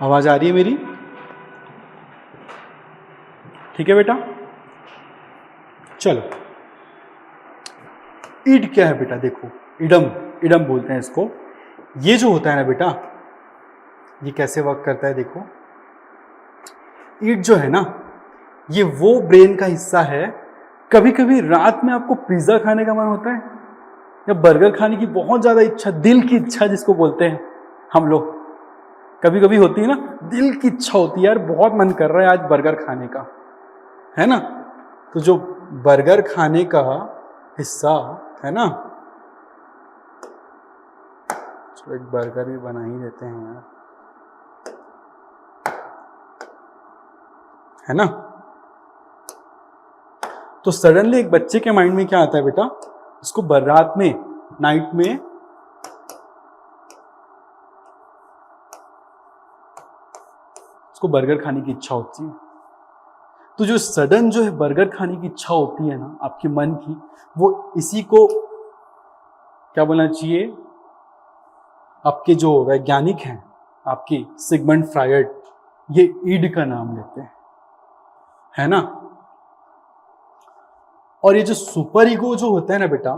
आवाज आ रही है मेरी? ठीक है बेटा, चलो। ईड क्या है बेटा? देखो, इडम, इडम बोलते हैं इसको। ये जो होता है ना बेटा, ये कैसे वर्क करता है देखो। ईड जो है ना, ये वो ब्रेन का हिस्सा है। कभी कभी रात में आपको पिज्जा खाने का मन होता है या बर्गर खाने की बहुत ज्यादा इच्छा, दिल की इच्छा जिसको बोलते हैं हम लोग, कभी कभी होती है ना, दिल की इच्छा होती है, यार बहुत मन कर रहा है आज बर्गर खाने का, है ना। तो जो बर्गर खाने का हिस्सा है ना, तो एक बर्गर भी बना ही देते हैं यार, है ना। तो सडनली एक बच्चे के माइंड में क्या आता है बेटा? इसको रात में, नाइट में इसको बर्गर खाने की इच्छा होती है। तो जो सडन जो है बर्गर खाने की इच्छा होती है ना आपके मन की, वो इसी को क्या बोलना चाहिए, आपके जो वैज्ञानिक हैं आपकी सिगमंड फ्रायड, ये ईड का नाम लेते हैं, है ना। और ये जो सुपर ईगो जो होता है ना बेटा,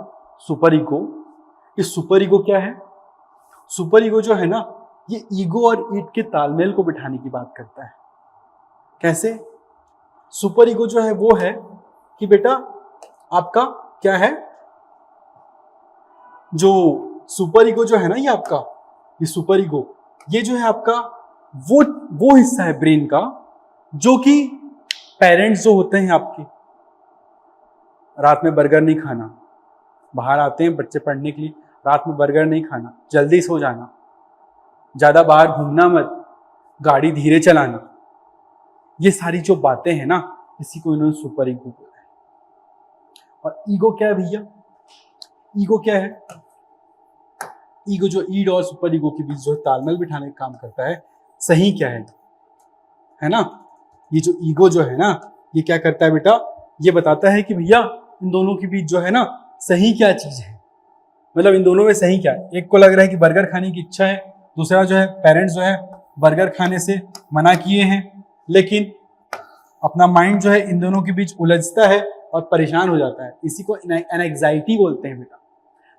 सुपर ईगो, ये सुपर ईगो क्या है? सुपर ईगो जो है ना, ये ईगो और ईड के तालमेल को बिठाने की बात करता है। कैसे? सुपर ईगो जो है वो है कि बेटा आपका क्या है, जो सुपर ईगो जो है ना, ये आपका, ये सुपर ईगो, ये जो है आपका वो हिस्सा है ब्रेन का जो कि पेरेंट्स जो होते हैं आपके, रात में बर्गर नहीं खाना, बाहर आते हैं बच्चे पढ़ने के लिए, रात में बर्गर नहीं खाना, जल्दी सो जाना, ज्यादा बाहर घूमना मत, गाड़ी धीरे चलाना, ये सारी जो बातें हैं ना, इसी को इन्होंने सुपर ईगो बोला है। और ईगो क्या है भैया? ईगो क्या है? ईगो जो ईड और सुपर ईगो के बीच जो तालमेल बिठाने का काम करता है, सही क्या है ना। ये जो ईगो जो है ना, ये क्या करता है बेटा? ये बताता है कि भैया इन दोनों के बीच जो है ना, सही क्या चीज है, मतलब इन दोनों में सही क्या है। एक को लग रहा है कि बर्गर खाने की इच्छा है, दूसरा जो है पेरेंट्स जो है बर्गर खाने से मना किए हैं, लेकिन अपना माइंड जो है इन दोनों के बीच उलझता है और परेशान हो जाता है। इसी को एंजाइटी बोलते हैं बेटा।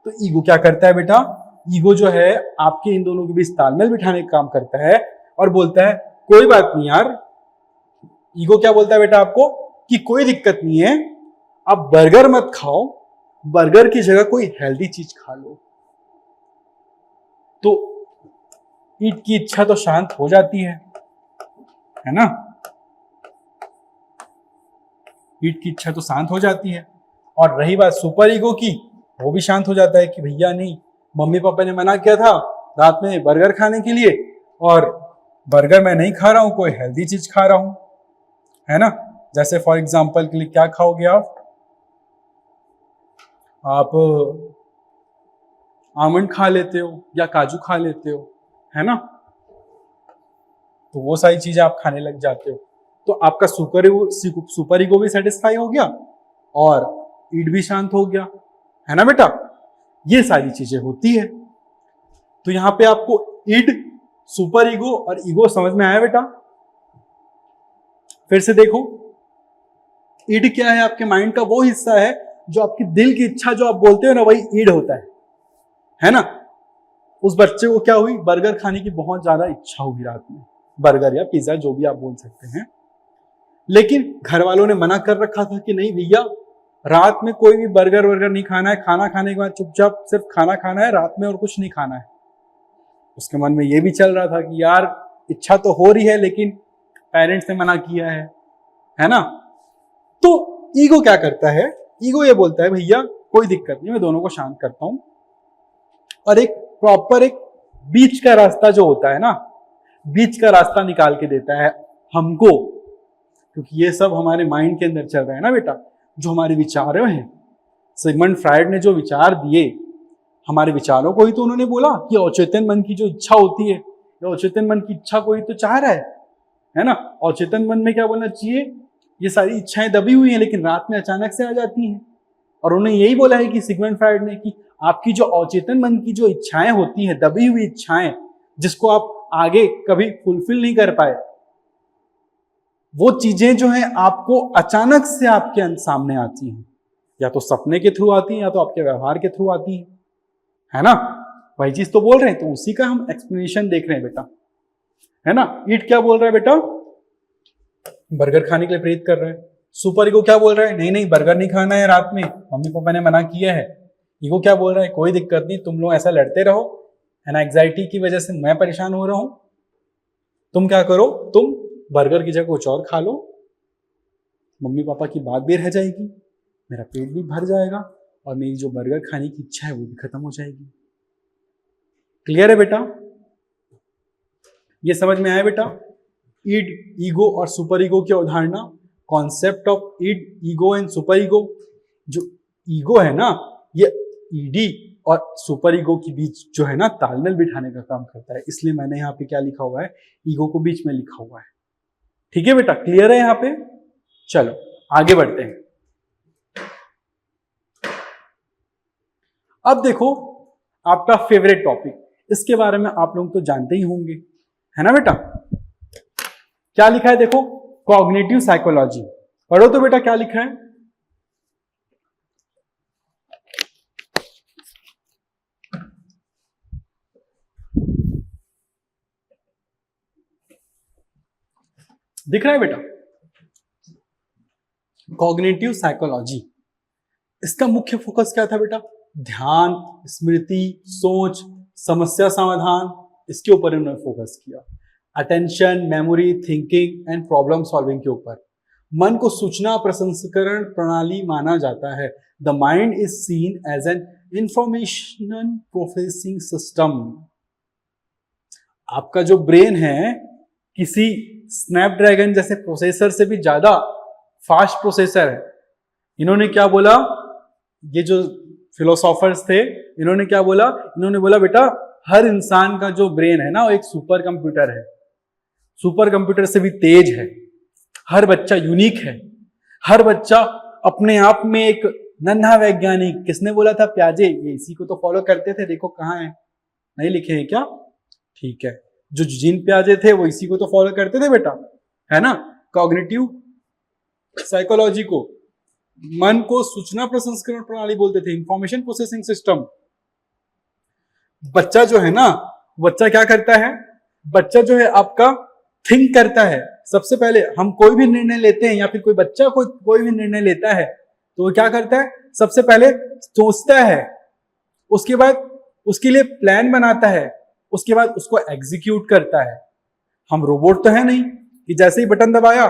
तो ईगो क्या करता है बेटा? ईगो जो है आपके इन दोनों के बीच तालमेल बिठाने का काम करता है, और बोलता है कोई बात नहीं यार, ईगो क्या बोलता है बेटा आपको कि कोई दिक्कत नहीं है, आप बर्गर मत खाओ, बर्गर की जगह कोई हेल्दी चीज खा लो। तो ईट की इच्छा तो शांत हो जाती है ना, ईट की इच्छा तो शांत हो जाती है। और रही बात सुपर ईगो की, वो भी शांत हो जाता है कि भैया नहीं, मम्मी पापा ने मना किया था रात में बर्गर खाने के लिए, और बर्गर मैं नहीं खा रहा हूं, कोई हेल्दी चीज खा रहा हूं, है ना। जैसे फॉर एग्जांपल के लिए क्या खाओगे आप आमंड खा लेते हो या काजू खा लेते हो, है ना, तो वो सारी चीजें आप खाने लग जाते हो। तो आपका सुपर ईगो भी सेटिस्फाई हो गया और ईड भी शांत हो गया, है ना बेटा। ये सारी चीजें होती है। तो यहां पे आपको ईड, सुपर ईगो और ईगो समझ में आया बेटा। फिर से देखो, ईड क्या है, आपके माइंड का वो हिस्सा है जो आपकी दिल की इच्छा जो आप बोलते हो ना, वही ईड होता है ना। उस बच्चे को क्या हुई, बर्गर खाने की बहुत ज्यादा इच्छा होगी रात में, बर्गर या पिज्जा जो भी आप बोल सकते हैं, लेकिन घर वालों ने मना कर रखा था कि नहीं भैया, रात में कोई भी बर्गर वर्गर नहीं खाना है, खाना खाने के बाद चुपचाप सिर्फ खाना खाना है रात में और कुछ नहीं खाना है। उसके मन में ये भी चल रहा था कि यार इच्छा तो हो रही है लेकिन पेरेंट्स ने मना किया है ना। तो ईगो क्या करता है, ईगो ये बोलता है भैया कोई दिक्कत नहीं, मैं दोनों को शांत करता हूं, और एक प्रॉपर एक बीच का रास्ता जो होता है ना, बीच का रास्ता निकाल के देता है हमको, क्योंकि ये सब हमारे माइंड के अंदर चल रहा है ना बेटा, जो हमारे विचार हैं। सिगमंड फ्रायड ने जो विचार दिए, हमारे विचारों को ही तो उन्होंने बोला कि अचेतन मन की जो इच्छा होती है, अचेतन मन की इच्छा को ही तो चाह रहा है ना। अचेतन मन में क्या बोलना चाहिए, ये सारी इच्छाएं दबी हुई हैं लेकिन रात में अचानक से आ जाती हैं। और उन्होंने यही बोला है कि सिगमंड फ्रायड ने कि आपकी जो अचेतन मन की जो इच्छाएं होती हैं, दबी हुई इच्छाएं, जिसको आप आगे कभी फुलफिल नहीं कर पाए, वो चीजें जो हैं आपको अचानक से आपके सामने आती हैं, या तो सपने के थ्रू आती हैं या तो आपके व्यवहार के थ्रू आती हैं, है ना। वही चीज तो बोल रहे हैं, तो उसी का हम एक्सप्लेनेशन देख रहे हैं बेटा, है ना। ईट क्या बोल रहा है बेटा, बर्गर खाने के लिए प्रेरित कर रहा है। सुपर ईगो क्या बोल रहा है, नहीं नहीं बर्गर नहीं खाना है रात में, मम्मी पापा ने मना किया है। ईगो क्या बोल रहा है, कोई दिक्कत नहीं, तुम लोग ऐसा लड़ते रहो, है ना, एंग्जाइटी की वजह से मैं परेशान हो रहा हूं, तुम क्या करो, तुम बर्गर की जगह कुछ और खा लो, मम्मी पापा की बात भी रह जाएगी, मेरा पेट भी भर जाएगा, और मेरी जो बर्गर खाने की इच्छा है वो भी खत्म हो जाएगी। क्लियर है बेटा, ये समझ में आया बेटा। ईड, ईगो और सुपर ईगो की अवधारणा, concept of id, ego and super ego. जो ईगो है ना, ये ईडी और सुपर ईगो के बीच जो है ना तालमेल बिठाने का काम करता है, इसलिए मैंने यहाँ पे क्या लिखा हुआ है, ईगो को बीच में लिखा हुआ है। ठीक है बेटा, क्लियर है यहाँ पे। चलो आगे बढ़ते हैं। अब देखो आपका फेवरेट टॉपिक, इसके बारे में आप लोग तो जानते ही होंगे, है ना बेटा। क्या लिखा है देखो, कॉग्निटिव साइकोलॉजी। पढ़ो तो बेटा क्या लिखा है। दिख रहा है बेटा, कॉग्निटिव साइकोलॉजी। इसका मुख्य फोकस क्या था बेटा, ध्यान, स्मृति, सोच, समस्या समाधान, इसके ऊपर इन्होंने फोकस किया। Attention, memory, thinking and problem solving के ऊपर। मन को सूचना प्रसंस्करण प्रणाली माना जाता है। The mind is seen as an information processing system. आपका जो ब्रेन है किसी स्नैपड्रैगन जैसे प्रोसेसर से भी ज्यादा फास्ट प्रोसेसर है। इन्होंने क्या बोला, ये जो फिलोसोफर्स थे, इन्होंने क्या बोला, इन्होंने बोला बेटा हर इंसान का जो ब्रेन है ना वो एक सुपर कंप्यूटर है, सुपर कंप्यूटर से भी तेज है। हर बच्चा यूनिक है, हर बच्चा अपने आप में एक नन्हा वैज्ञानिक। किसने बोला था, प्याजे। ये इसी को तो फॉलो करते थे, देखो कहाँ है, नहीं लिखे हैं क्या, ठीक है। जो जीन प्याजे थे वो इसी को तो फॉलो करते थे बेटा, है ना। कॉग्निटिव साइकोलॉजी को, मन को सूचना प्रसंस्करण प्रणाली बोलते थे, इंफॉर्मेशन प्रोसेसिंग सिस्टम। बच्चा जो है ना, बच्चा क्या करता है, बच्चा जो है आपका थिंक करता है। सबसे पहले हम कोई भी निर्णय लेते हैं या फिर कोई बच्चा कोई भी निर्णय लेता है तो वो क्या करता है, सबसे पहले सोचता है, उसके बाद उसके लिए प्लान बनाता है, उसके बाद उसको एग्जीक्यूट करता है। हम रोबोट तो है नहीं कि जैसे ही बटन दबाया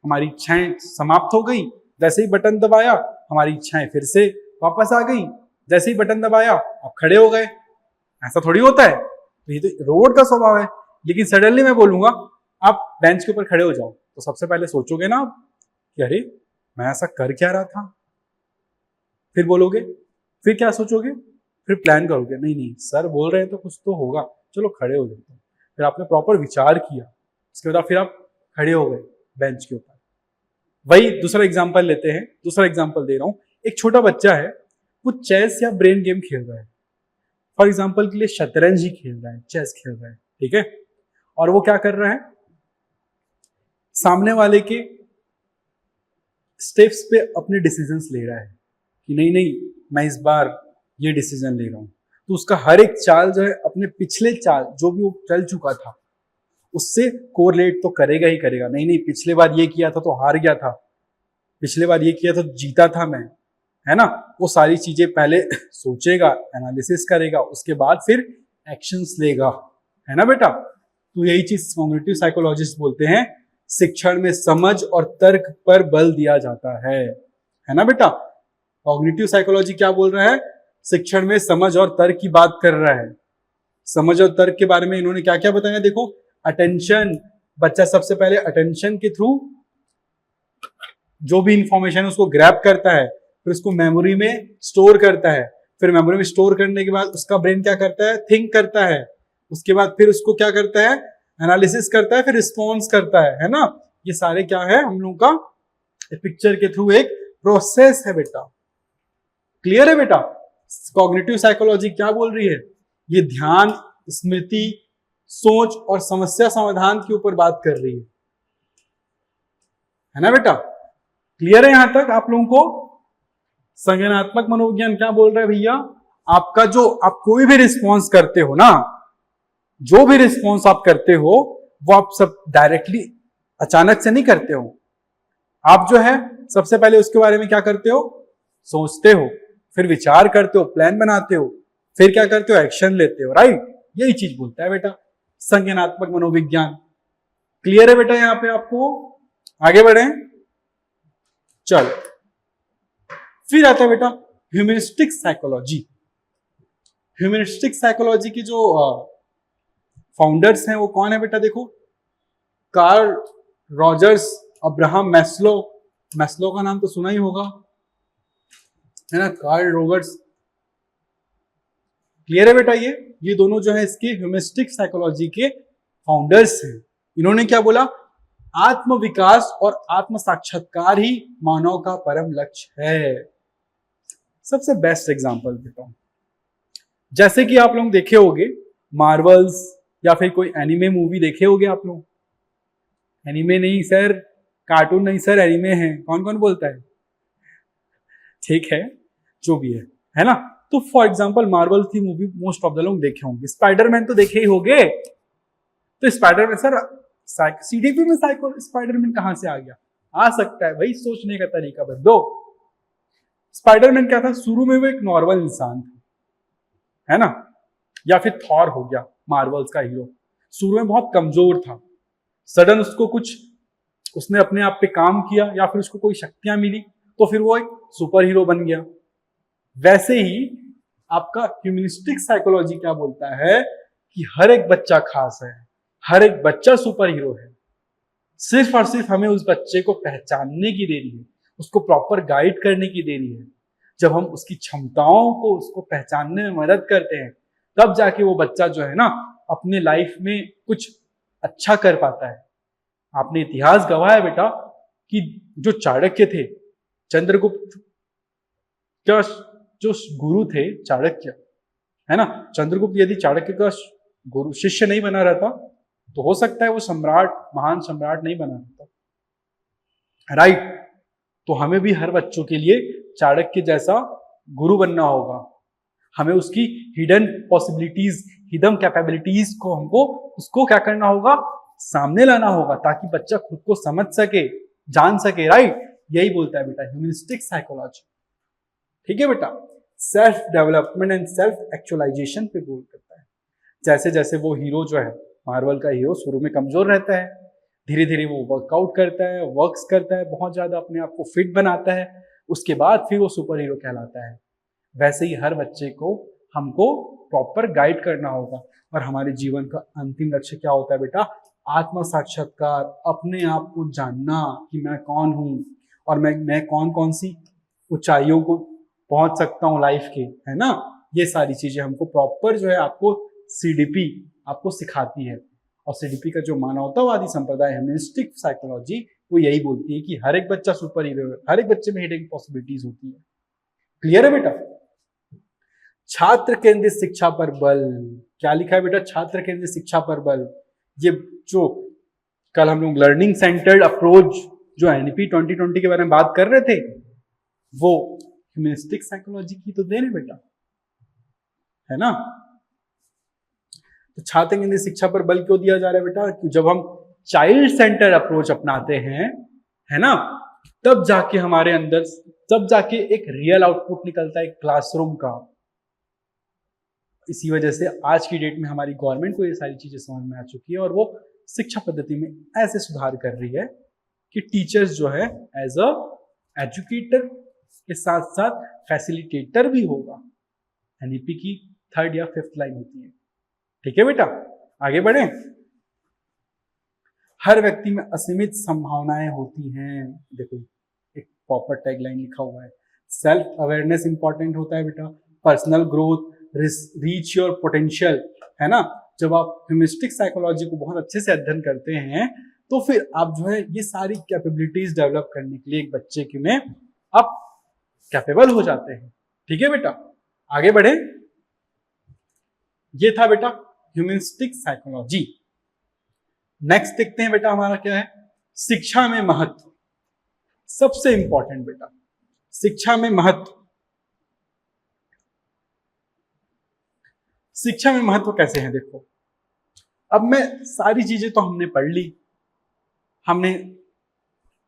हमारी इच्छाएं समाप्त हो गई, जैसे ही बटन दबाया हमारी इच्छाएं फिर से वापस आ गई, जैसे ही बटन दबाया आप खड़े हो गए। ऐसा थोड़ी होता है, तो ये तो रोबोट का स्वभाव है। लेकिन सडनली मैं बोलूंगा आप बेंच के ऊपर खड़े हो जाओ, तो सबसे पहले सोचोगे ना आप कि अरे मैं ऐसा कर क्या रहा था, फिर बोलोगे, फिर क्या सोचोगे, फिर प्लान करोगे, नहीं नहीं सर बोल रहे हैं तो कुछ तो होगा, चलो खड़े हो जाते हैं। फिर आपने प्रॉपर विचार किया, उसके बाद फिर आप खड़े हो गए बेंच के ऊपर। वही दूसरा एग्जाम्पल लेते हैं, दूसरा एग्जाम्पल दे रहा हूं। एक छोटा बच्चा है, वो चेस या ब्रेन गेम खेल रहा है, फॉर एग्जाम्पल के लिए शतरंज ही खेल रहा है, चेस खेल रहा है, ठीक है। और वो क्या कर रहा है, सामने वाले के स्टेप्स पे अपने डिसीजंस ले रहा है कि नहीं नहीं मैं इस बार ये डिसीजन ले रहा हूं। तो उसका हर एक चाल जो है अपने पिछले चाल जो भी वो चल चुका था उससे कोरिलेट तो करेगा ही करेगा। नहीं नहीं पिछले बार ये किया था तो हार गया था, पिछले बार ये किया तो जीता था मैं, है ना। वो सारी चीजें पहले सोचेगा, एनालिसिस करेगा, उसके बाद फिर एक्शंस लेगा, है ना बेटा। तो यही चीज कॉग्निटिव साइकोलॉजिस्ट बोलते हैं, शिक्षण में समझ और तर्क पर बल दिया जाता है ना बेटा। कॉग्निटिव साइकोलॉजी क्या बोल रहा है, शिक्षण में समझ और तर्क की बात कर रहा है। समझ और तर्क के बारे में इन्होंने क्या क्या बताया, देखो अटेंशन, बच्चा सबसे पहले अटेंशन के थ्रू जो भी इंफॉर्मेशन है उसको ग्रैब करता है, फिर उसको मेमोरी में स्टोर करता है, फिर मेमोरी में स्टोर करने के बाद उसका ब्रेन क्या करता है, थिंक करता है, उसके बाद फिर उसको क्या करता है, एनालिसिस करता है, फिर रिस्पॉन्स करता है ना। ये सारे क्या है हम लोगों का पिक्चर के थ्रू एक प्रोसेस है बेटा। क्लियर है बेटा। कॉग्निटिव साइकोलॉजी क्या बोल रही है, ये ध्यान, स्मृति, सोच और समस्या समाधान के ऊपर बात कर रही है ना बेटा। क्लियर है यहां तक आप लोगों को। संज्ञानात्मक मनोविज्ञान क्या बोल रहा है भैया, आपका जो आप कोई भी रिस्पॉन्स करते हो ना, जो भी रिस्पॉन्स आप करते हो वो आप सब डायरेक्टली अचानक से नहीं करते हो। आप जो है सबसे पहले उसके बारे में क्या करते हो, सोचते हो, फिर विचार करते हो, प्लान बनाते हो, फिर क्या करते हो, एक्शन लेते हो, राइट। यही चीज बोलता है बेटा संज्ञानात्मक मनोविज्ञान। क्लियर है बेटा यहां पे आपको। आगे बढ़े, चलो फिर आता है बेटा ह्यूमनिस्टिक साइकोलॉजी। ह्यूमनिस्टिक साइकोलॉजी की जो फाउंडर्स हैं वो कौन है बेटा, देखो Karl Rogers, Abraham Maslow. Maslow का नाम तो सुना ही होगा, है ना, कार्ल रॉजर्स। क्लियर है बेटा। ये दोनों जो है इसके ह्यूमनिस्टिक साइकोलॉजी के फाउंडर्स हैं। इन्होंने क्या बोला, आत्म विकास और आत्म साक्षात्कार ही मानव का परम लक्ष्य है। सबसे बेस्ट एग्जांपल देता हूं, जैसे कि आप लोग देखे होंगे मार्वल्स या फिर कोई एनिमे मूवी देखे होंगे आप लोग। एनिमे नहीं सर, कार्टून नहीं सर, एनिमे है। कौन कौन बोलता है, ठीक है, जो भी है ना। तो फॉर एग्जांपल मार्वल की मूवी मोस्ट ऑफ द लोग देखे होंगे। स्पाइडरमैन तो देखे ही होंगे। तो स्पाइडरमैन सर सीडीपी में स्पाइडरमैन कहां से आ गया, आ सकता है भाई, सोचने का तरीका बदलो। स्पाइडरमैन क्या था, शुरू में वो एक नॉर्मल इंसान था, है ना। या फिर थॉर हो गया मार्वल्स का हीरो, शुरू में बहुत कमजोर था, सडन उसको कुछ उसने अपने आप पे काम किया या फिर उसको कोई शक्तियां मिली तो फिर वो एक सुपर हीरो बन गया। वैसे ही आपका ह्यूमनिस्टिक साइकोलॉजी क्या बोलता है कि हर एक बच्चा खास है, हर एक बच्चा सुपर हीरो है। सिर्फ और सिर्फ हमें उस बच्चे को पहचानने की देरी है, उसको प्रॉपर गाइड करने की देरी है। जब हम उसकी क्षमताओं को उसको पहचानने में मदद करते हैं तब जाके वो बच्चा जो है ना अपने लाइफ में कुछ अच्छा कर पाता है। आपने इतिहास गवाह है बेटा कि जो चाणक्य थे, चंद्रगुप्त क्या जो गुरु थे चाणक्य, है ना, चंद्रगुप्त यदि चाणक्य का गुरु शिष्य नहीं बना रहता तो हो सकता है वो सम्राट, महान सम्राट नहीं बना रहता, राइट। तो हमें भी हर बच्चों के लिए चाणक्य जैसा गुरु बनना होगा। हमें उसकी हिडन पॉसिबिलिटीज, हिडन कैपेबिलिटीज को हमको उसको क्या करना होगा, सामने लाना होगा, ताकि बच्चा खुद को समझ सके, जान सके। राइट, यही बोलता है बेटा ह्यूमनिस्टिक साइकोलॉजी। ठीक है बेटा, self development and self actualisation पे गोल करता है। जैसे जैसे वो हीरो जो है, मार्वल का हीरो शुरू में कमजोर रहता है, धीरे धीरे वो वर्कआउट करता है, वर्क्स करता है, बहुत ज्यादा अपने आप को फिट बनाता है, उसके बाद फिर वो सुपर हीरो कहलाता है। वैसे ही हर बच्चे को हमको प्रॉपर गाइड करना होगा। और हमारे जीवन का अंतिम लक्ष्य क्या होता है बेटा, आत्म साक्षात्कार, अपने आप को जानना कि मैं कौन हूं और मैं कौन कौन सी ऊंचाइयों को पहुंच सकता हूं लाइफ के, है ना। ये सारी चीजें हमको प्रॉपर जो है आपको सीडीपी आपको सिखाती है। और सीडीपी का जो मानवतावादी संप्रदाय ह्यूमनिस्टिक साइकोलॉजी, वो यही बोलती है कि हर एक बच्चा सुपर हीरो है, हर एक बच्चे में हिडन पॉसिबिलिटीज होती है। क्लियर है बेटा। छात्र केंद्रित शिक्षा पर बल, क्या लिखा है बेटा, छात्र केंद्रित शिक्षा पर बल। ये जो कल हम लोग लर्निंग सेंटर्ड अप्रोच जो एनईपी 2020 के बारे में बात कर रहे थे, वो ह्यूमनिस्टिक साइकोलॉजी की तो देन है बेटा, है ना। तो छात्र केंद्रित शिक्षा पर बल क्यों दिया जा रहा है बेटा, कि जब हम चाइल्ड सेंटर अप्रोच अपनाते हैं, है ना, तब जाके हमारे अंदर, तब जाके एक रियल आउटपुट निकलता है क्लासरूम का। इसी वजह से आज की डेट में हमारी गवर्नमेंट को ये सारी चीजें समझ में आ चुकी है और वो शिक्षा पद्धति में ऐसे सुधार कर रही है कि टीचर्स जो है एज अ एजुकेटर के साथ साथ फैसिलिटेटर भी होगा। एनईपी की 3rd या 5th लाइन होती है। ठीक है बेटा, आगे बढ़े। हर व्यक्ति में असीमित संभावनाएं होती हैं। देखो एक प्रॉपर टैगलाइन लिखा हुआ है, सेल्फ अवेयरनेस इंपॉर्टेंट होता है बेटा, personal growth, reach your potential, है ना। जब आप ह्यूमनिस्टिक साइकोलॉजी को बहुत अच्छे से अध्ययन करते हैं तो फिर आप जो है ये सारी कैपेबिलिटीज डेवलप करने के लिए एक बच्चे के में आप कैपेबल हो जाते हैं। ठीक है बेटा, आगे बढ़े। ये था बेटा ह्यूमनिस्टिक साइकोलॉजी। नेक्स्ट देखते हैं बेटा हमारा क्या है, शिक्षा में महत्व। सबसे इंपॉर्टेंट बेटा, शिक्षा में महत्व। शिक्षा में महत्व कैसे है, देखो अब मैं सारी चीजें तो हमने पढ़ ली, हमने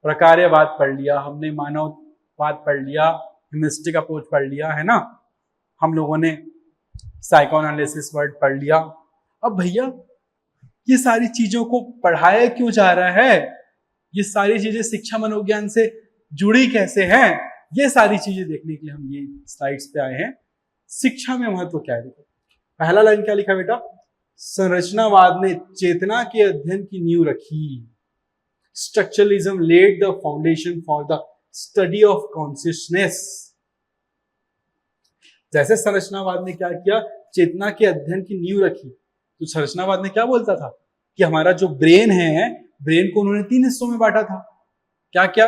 प्रकार्यवाद पढ़ लिया, हमने मानववाद पढ़ लिया, ह्यूमनिस्टिक अप्रोच पढ़ लिया, है ना, हम लोगों ने साइकोएनालिसिस वर्ड पढ़ लिया। अब भैया ये सारी चीजों को पढ़ाया क्यों जा रहा है, ये सारी चीजें शिक्षा मनोविज्ञान से जुड़ी कैसे हैं, ये सारी चीजें देखने के लिए हम ये स्लाइड्स पे आए हैं। शिक्षा में महत्व क्या है, देखो पहला लाइन क्या लिखा बेटा, संरचनावाद ने चेतना के अध्ययन की नींव रखी। Structuralism laid the foundation for the study of consciousness. जैसे संरचनावाद ने क्या किया, चेतना के अध्ययन की नींव रखी। तो संरचनावाद ने क्या बोलता था कि हमारा जो ब्रेन है, ब्रेन को उन्होंने 3 हिस्सों में बांटा था। क्या क्या,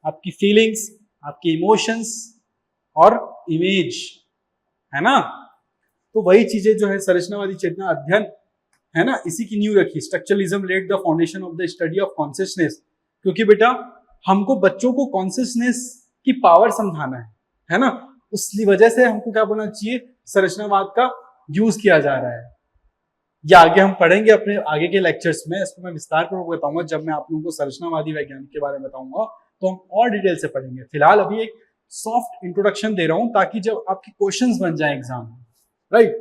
आपकी फीलिंग्स, आपके इमोशंस और इमेज, है ना। तो वही चीजें जो है संरचनावादी चेतना अध्ययन, है ना, इसी की नींव रखी। Structuralism laid the foundation of the study of consciousness. क्योंकि बेटा हमको बच्चों को कॉन्शियसनेस की पावर समझाना है ना, उसकी वजह से हमको क्या बोलना चाहिए, संरचनावाद का यूज किया जा रहा है। या आगे हम पढ़ेंगे अपने आगे के लेक्चर्स में, इसको मैं विस्तार पूर्वक बताऊंगा। जब मैं आप लोगों को संरचनावादी वैज्ञानिक के बारे में बताऊंगा तो हम और डिटेल से पढ़ेंगे। फिलहाल अभी एक सॉफ्ट इंट्रोडक्शन दे रहा हूं ताकि जब आपके क्वेश्चंस बन जाए एग्जाम में। राइट,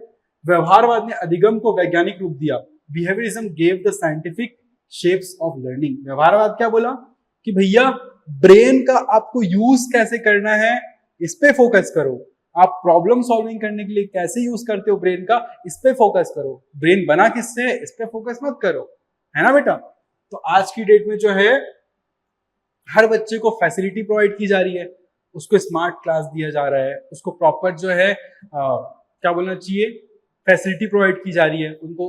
व्यवहारवाद ने अधिगम को वैज्ञानिक रूप दिया। Behaviourism gave the scientific shapes of learning. व्यवहारवाद क्या बोला कि भैया ब्रेन का आपको यूज कैसे करना है, इस पे फोकस करो। आप प्रॉब्लम सॉल्विंग करने के लिए कैसे यूज करते हो ब्रेन का, इस पे फोकस करो। ब्रेन बना किससे, इस पे फोकस मत करो, है ना बेटा। तो आज की डेट में जो है हर बच्चे को फैसिलिटी प्रोवाइड की जा रही है, उसको स्मार्ट क्लास दिया जा रहा है, उसको प्रॉपर जो है क्या बोलना चाहिए, फैसिलिटी प्रोवाइड की जा रही है। उनको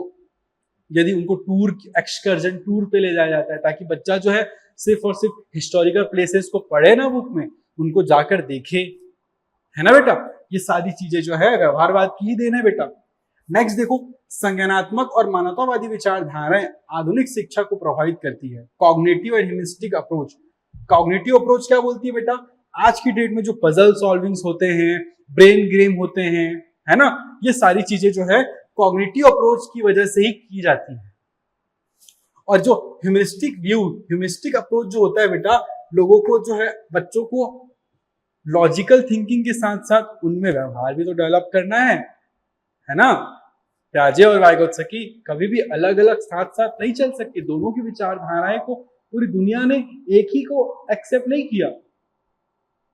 यदि उनको टूर, एक्सकर्जन टूर पे ले जाया जाता है ताकि बच्चा जो है सिर्फ और सिर्फ हिस्टोरिकल प्लेसेस को पढ़े ना बुक में, उनको जाकर देखे, है ना बेटा। ये सारी चीजें जो है व्यवहारवाद की ही देन है बेटा। नेक्स्ट देखो, संज्ञानात्मक और मानवतावादी विचारधाराएं आधुनिक शिक्षा को प्रभावित करती है। कॉग्निटिव और ह्यूमनिस्टिक अप्रोच। कॉग्निटिव अप्रोच क्या बोलती है बेटा, आज की डेट में जो पजल सॉल्विंग्स होते हैं, ब्रेन गेम होते हैं, है ना। ये सारी चीजें जो है कॉग्निटिव अप्रोच की वजह से ही की जाती है। और जो ह्यूमिस्टिक अप्रोच जो होता है बेटा, लोगों को जो है, बच्चों को लॉजिकल थिंकिंग के साथ साथ उनमें व्यवहार भी तो डेवलप करना है ना। प्याजे और वाइगोत्स्की कभी भी अलग अलग साथ साथ नहीं चल सकते। दोनों की विचारधाराएं को पूरी दुनिया ने एक ही को एक्सेप्ट नहीं किया।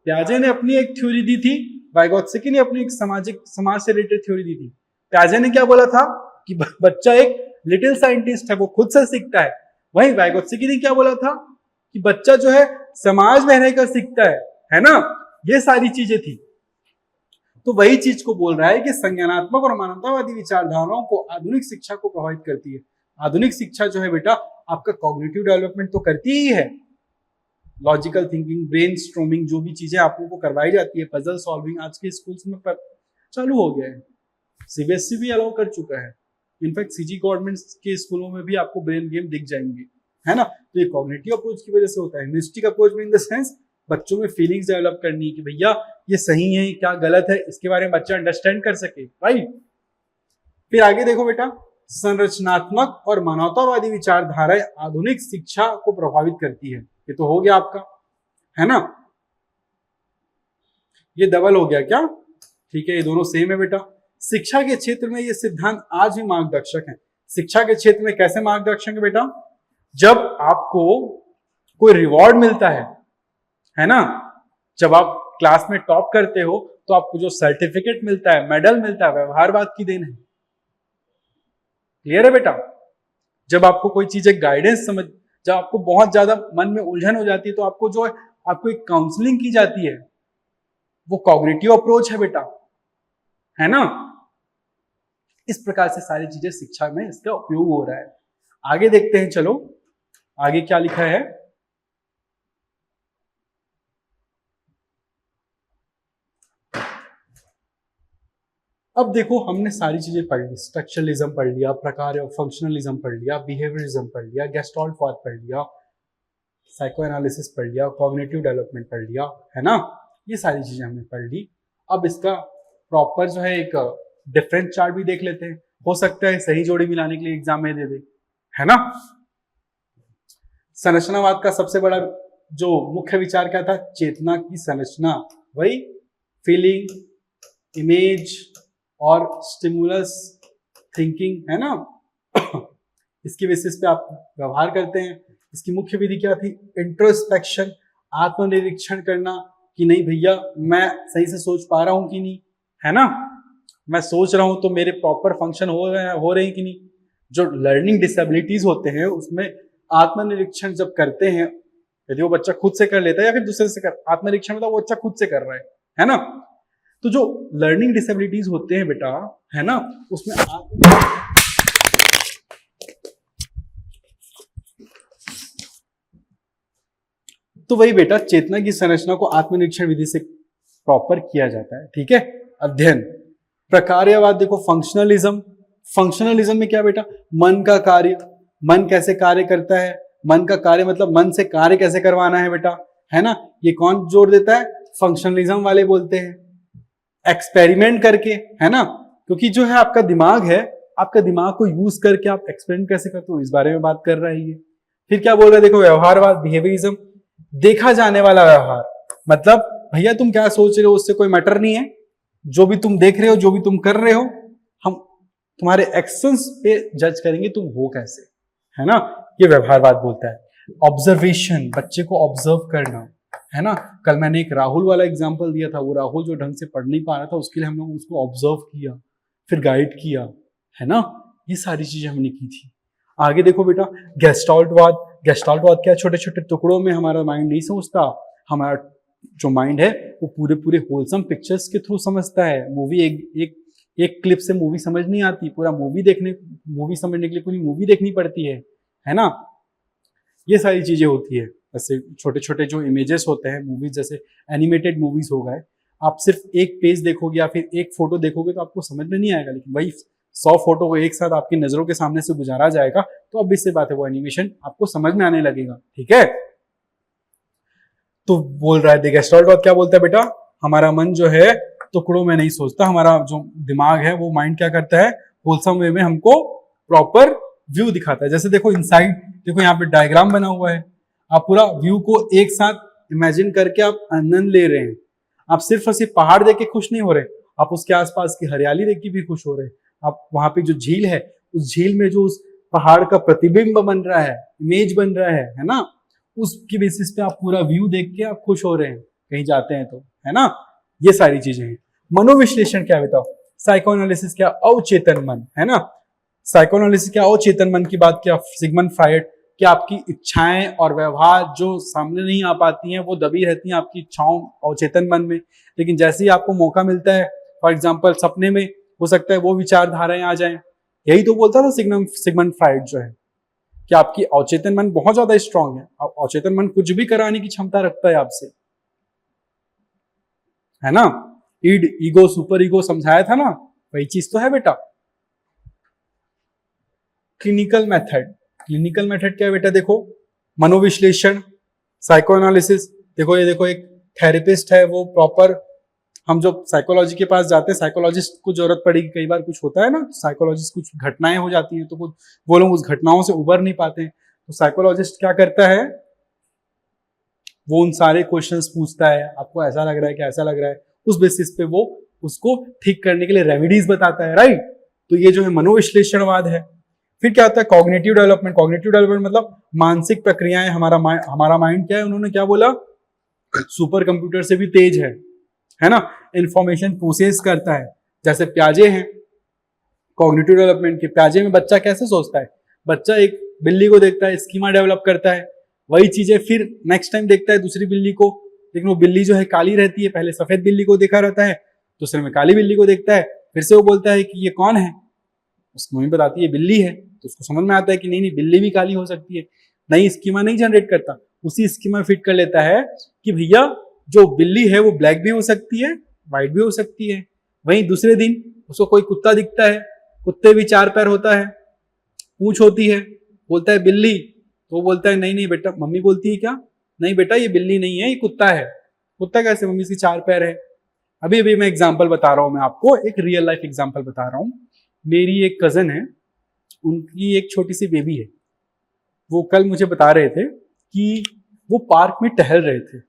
प्याजे ने अपनी एक थ्योरी दी थी, वाइगोत्स्की ने अपनी एक समाज से रिलेटेड थ्योरी दी थी। प्याजे ने क्या बोला था कि बच्चा एक लिटिल साइंटिस्ट है, वो खुद से सीखता है। वहीं वाइगोत्स्की ने क्या बोला था कि बच्चा जो है समाज में रहकर सीखता है ना। ये सारी चीजें थी। तो वही चीज को बोल रहा है कि संज्ञानात्मक और मानवतावादी विचारधाराओं को आधुनिक शिक्षा को प्रभावित करती है। आधुनिक शिक्षा जो है बेटा आपका कॉग्निटिव डेवलपमेंट तो करती ही है, लॉजिकल थिंकिंग, ब्रेन स्ट्रोमिंग, जो भी चीजें आप लोगों को करवाई जाती है, पजल सॉल्विंग आज के स्कूल्स में चालू हो गया है। सीबीएसई भी अलाउ कर चुका है। इनफैक्ट सीजी गवर्नमेंट के स्कूलों में भी आपको ब्रेन गेम दिख जाएंगे, है ना। तो ये कॉग्निटिव अप्रोच की वजह से होता है। ह्यूरिस्टिक अप्रोच में इन द सेंस बच्चों में फीलिंग्स डेवलप करनी है कि भैया ये सही है क्या गलत है, इसके बारे में बच्चा अंडरस्टैंड कर सके, राइट। फिर आगे देखो बेटा, संरचनात्मक और मानवतावादी विचारधाराएं आधुनिक शिक्षा को प्रभावित करती है। ये तो हो गया आपका, है ना। ये डबल हो गया क्या? ठीक है, ये दोनों सेम है बेटा। शिक्षा के क्षेत्र में ये सिद्धांत आज भी मार्गदर्शक है। शिक्षा के क्षेत्र में कैसे मार्गदर्शक है बेटा? जब आपको कोई रिवॉर्ड मिलता है ना, जब आप क्लास में टॉप करते हो तो आपको जो सर्टिफिकेट मिलता है, मेडल मिलता है, व्यवहारवाद की देन है। क्लियर है बेटा? जब आपको कोई चीज एक गाइडेंस समझ, जब आपको बहुत ज्यादा मन में उलझन हो जाती है तो आपको जो है आपको एक काउंसलिंग की जाती है, वो कॉग्निटिव अप्रोच है बेटा, है ना। इस प्रकार से सारी चीजें शिक्षा में इसका उपयोग हो रहा है। आगे देखते हैं, चलो आगे क्या लिखा है। अब देखो हमने सारी चीजें पढ़ ली, स्ट्रक्चरलिज्म पढ़ लिया, प्रकार और फंक्शनलिज्म पढ़ लिया, बिहेवियरिज्म पढ़ लिया, गेस्टाल्टवाद पढ़ लिया, साइको एनालिसिस पढ़ लिया, कॉग्निटिव डेवलपमेंट पढ़ लिया, है ना। ये सारी चीजें हमने पढ़ ली। अब इसका प्रॉपर जो है एक डिफरेंस चार्ट भी देख लेते हैं, हो सकता है सही जोड़ी मिलाने के लिए एग्जाम में दे दे, है ना। संरचनावाद का सबसे बड़ा जो मुख्य विचार क्या था? चेतना की संरचना, वही फीलिंग, इमेज और स्टिमुलस थिंकिंग, है ना। इसकी बेसिस पे आप व्यवहार करते हैं। इसकी मुख्य विधि क्या थी? इंट्रोस्पेक्शन, आत्मनिरीक्षण करना कि नहीं भैया मैं सही से सोच पा रहा हूं कि नहीं, है ना। मैं सोच रहा हूं तो मेरे प्रॉपर फंक्शन हो रहे हैं कि नहीं। जो लर्निंग डिसेबिलिटीज होते हैं उसमें आत्मनिरीक्षण जब करते हैं, यदि वो बच्चा खुद से कर लेता है या फिर दूसरे से कर, आत्मनिरीक्षण मतलब वो बच्चा खुद से कर रहा है ना। तो जो लर्निंग डिसेबिलिटीज होते हैं बेटा, है ना, उसमें तो वही बेटा चेतना की संरचना को आत्मनिरीक्षण विधि से प्रॉपर किया जाता है। ठीक है, अध्ययन। प्रकार्यवाद देखो, फंक्शनलिज्म में क्या बेटा? मन का कार्य, मन कैसे कार्य करता है, मन का कार्य मतलब मन से कार्य कैसे करवाना है बेटा, है ना। ये कौन जोड़ देता है? फंक्शनलिज्म वाले बोलते हैं। एक्सपेरिमेंट करके, है ना, क्योंकि जो है आपका दिमाग है, आपका दिमाग को यूज करके आप एक्सपेरिमेंट कैसे करते हो इस बारे में बात कर रहा है ये। फिर क्या बोल रहा है देखो, व्यवहारवाद, बिहेवियरिज्म, देखा जाने वाला व्यवहार, मतलब भैया तुम क्या सोच रहे हो उससे कोई मैटर नहीं है, जो भी तुम देख रहे हो, जो भी तुम कर रहे हो, हम तुम्हारे एक्शंस पे जज करेंगे तुम हो कैसे, है ना। ये व्यवहारवाद बोलता है। ऑब्जर्वेशन, बच्चे को ऑब्जर्व करना, है ना। कल मैंने एक राहुल वाला एग्जांपल दिया था, वो राहुल जो ढंग से पढ़ नहीं पा रहा था, उसके लिए हम लोग उसको ऑब्जर्व किया, फिर गाइड किया, है ना। ये सारी चीजें हमने की थी। आगे देखो बेटा, गेस्टाल्टवाद क्या? छोटे छोटे टुकड़ों में हमारा माइंड नहीं समझता, हमारा जो माइंड है वो पूरे पूरे होलसम पिक्चर्स के थ्रू समझता है। मूवी एक क्लिप से मूवी समझ नहीं आती, पूरा मूवी समझने के लिए पूरी मूवी देखनी पड़ती है ना। ये सारी चीजें होती है। ऐसे छोटे छोटे जो इमेजेस होते हैं मूवीज, जैसे एनिमेटेड मूवीज हो गए, आप सिर्फ एक पेज देखोगे या फिर एक फोटो देखोगे तो आपको समझ में नहीं आएगा, लेकिन वही 100 फोटो को एक साथ आपकी नजरों के सामने से गुजारा जाएगा तो अब इससे बात है, वो एनिमेशन आपको समझ में आने लगेगा। ठीक है, तो बोल रहा है गेस्टाल्टवाद क्या बोलता है बेटा? हमारा मन जो है टुकड़ों में नहीं सोचता। हमारा जो दिमाग है वो माइंड क्या करता है, होलसम वे में हमको प्रॉपर व्यू दिखाता है। जैसे देखो इनसाइड, देखो यहाँ पे डायग्राम बना हुआ है, आप पूरा व्यू को एक साथ इमेजिन करके आप आनंद ले रहे हैं। आप सिर्फ और सिर्फ पहाड़ देख के खुश नहीं हो रहे, आप उसके आसपास की हरियाली देख के भी खुश हो रहे हैं। आप वहां पे जो झील है, उस झील में जो उस पहाड़ का प्रतिबिंब बन रहा है, इमेज बन रहा है ना, उसकी बेसिस पे आप पूरा व्यू देख के आप खुश हो रहे हैं कहीं जाते हैं तो, है ना। ये सारी चीजें हैं। मनोविश्लेषण क्या है बताओ? साइकोएनालिसिस क्या? अवचेतन मन, है ना। साइकोएनालिसिस क्या? अवचेतन मन की बात किया सिगमंड फ्रायड, कि आपकी इच्छाएं और व्यवहार जो सामने नहीं आ पाती हैं वो दबी रहती हैं आपकी इच्छाओं अवचेतन मन में, लेकिन जैसे ही आपको मौका मिलता है, फॉर एग्जाम्पल सपने में हो सकता है वो विचारधाराएं आ जाएं। यही तो बोलता था सिगमंड फ्रायड जो है, कि आपकी अवचेतन मन बहुत ज्यादा स्ट्रांग है। अवचेतन मन कुछ भी कराने की क्षमता रखता है आपसे, है ना। ईड, ईगो, सुपर ईगो समझाया था ना, वही चीज तो है बेटा। क्लिनिकल मेथड, क्लिनिकल मेथड क्या है बेटा? देखो मनोविश्लेषण, साइकोएनालिसिस। देखो ये देखो एक थेरेपिस्ट है, वो प्रॉपर, हम जो साइकोलॉजी के पास जाते हैं, साइकोलॉजिस्ट को जरूरत पड़ेगी कई बार, कुछ होता है ना, साइकोलॉजिस्ट कुछ घटनाएं हो जाती हैं तो कुछ वो लोग उस घटनाओं से उबर नहीं पाते हैं, तो साइकोलॉजिस्ट क्या करता है, वो उन सारे क्वेश्चंस पूछता है, आपको ऐसा लग रहा है कि ऐसा लग रहा है, उस बेसिस पे वो उसको ठीक करने के लिए रेमेडीज बताता है, राइट। तो ये जो है मनोविश्लेषणवाद है। फिर क्या होता है? Cognitive development. कॉग्निटिव डेवलपमेंट मतलब मानसिक प्रक्रियाएं, हमारा माइंड क्या है, उन्होंने क्या बोला, सुपर कंप्यूटर से भी तेज है ना, इंफॉर्मेशन प्रोसेस करता है। जैसे प्याजे हैं कॉग्निटिव डेवलपमेंट के, प्याजे में बच्चा कैसे सोचता है, बच्चा एक बिल्ली को देखता है, स्कीमा डेवलप करता है, वही चीजें फिर नेक्स्ट टाइम देखता है दूसरी बिल्ली को, लेकिन वो बिल्ली जो है काली रहती है, पहले सफेद बिल्ली को देखा रहता है, दूसरे में काली बिल्ली को देखता है, फिर से वो बोलता है कि ये कौन है, उसकी मम्मी बताती है बिल्ली है, तो उसको समझ में आता है कि नहीं नहीं बिल्ली भी काली हो सकती है। नई स्कीमा नहीं जनरेट करता, उसी स्कीमा फिट कर लेता है कि भैया जो बिल्ली है वो ब्लैक भी हो सकती है, व्हाइट भी हो सकती है। वहीं दूसरे दिन उसको कोई कुत्ता दिखता है, कुत्ते भी 4 पैर होता है, पूंछ होती है, बोलता है बिल्ली, तो वो बोलता है नहीं नहीं बेटा, मम्मी बोलती है क्या, नहीं बेटा ये बिल्ली नहीं है, ये कुत्ता है। कुत्ता कैसे, मम्मी इसकी 4 पैर है। अभी अभी मैं एग्जाम्पल बता रहा हूं, मैं आपको एक रियल लाइफ एग्जाम्पल बता रहा हूं। मेरी एक कजन है, उनकी एक छोटी सी बेबी है, वो कल मुझे बता रहे थे कि वो पार्क में टहल रहे थे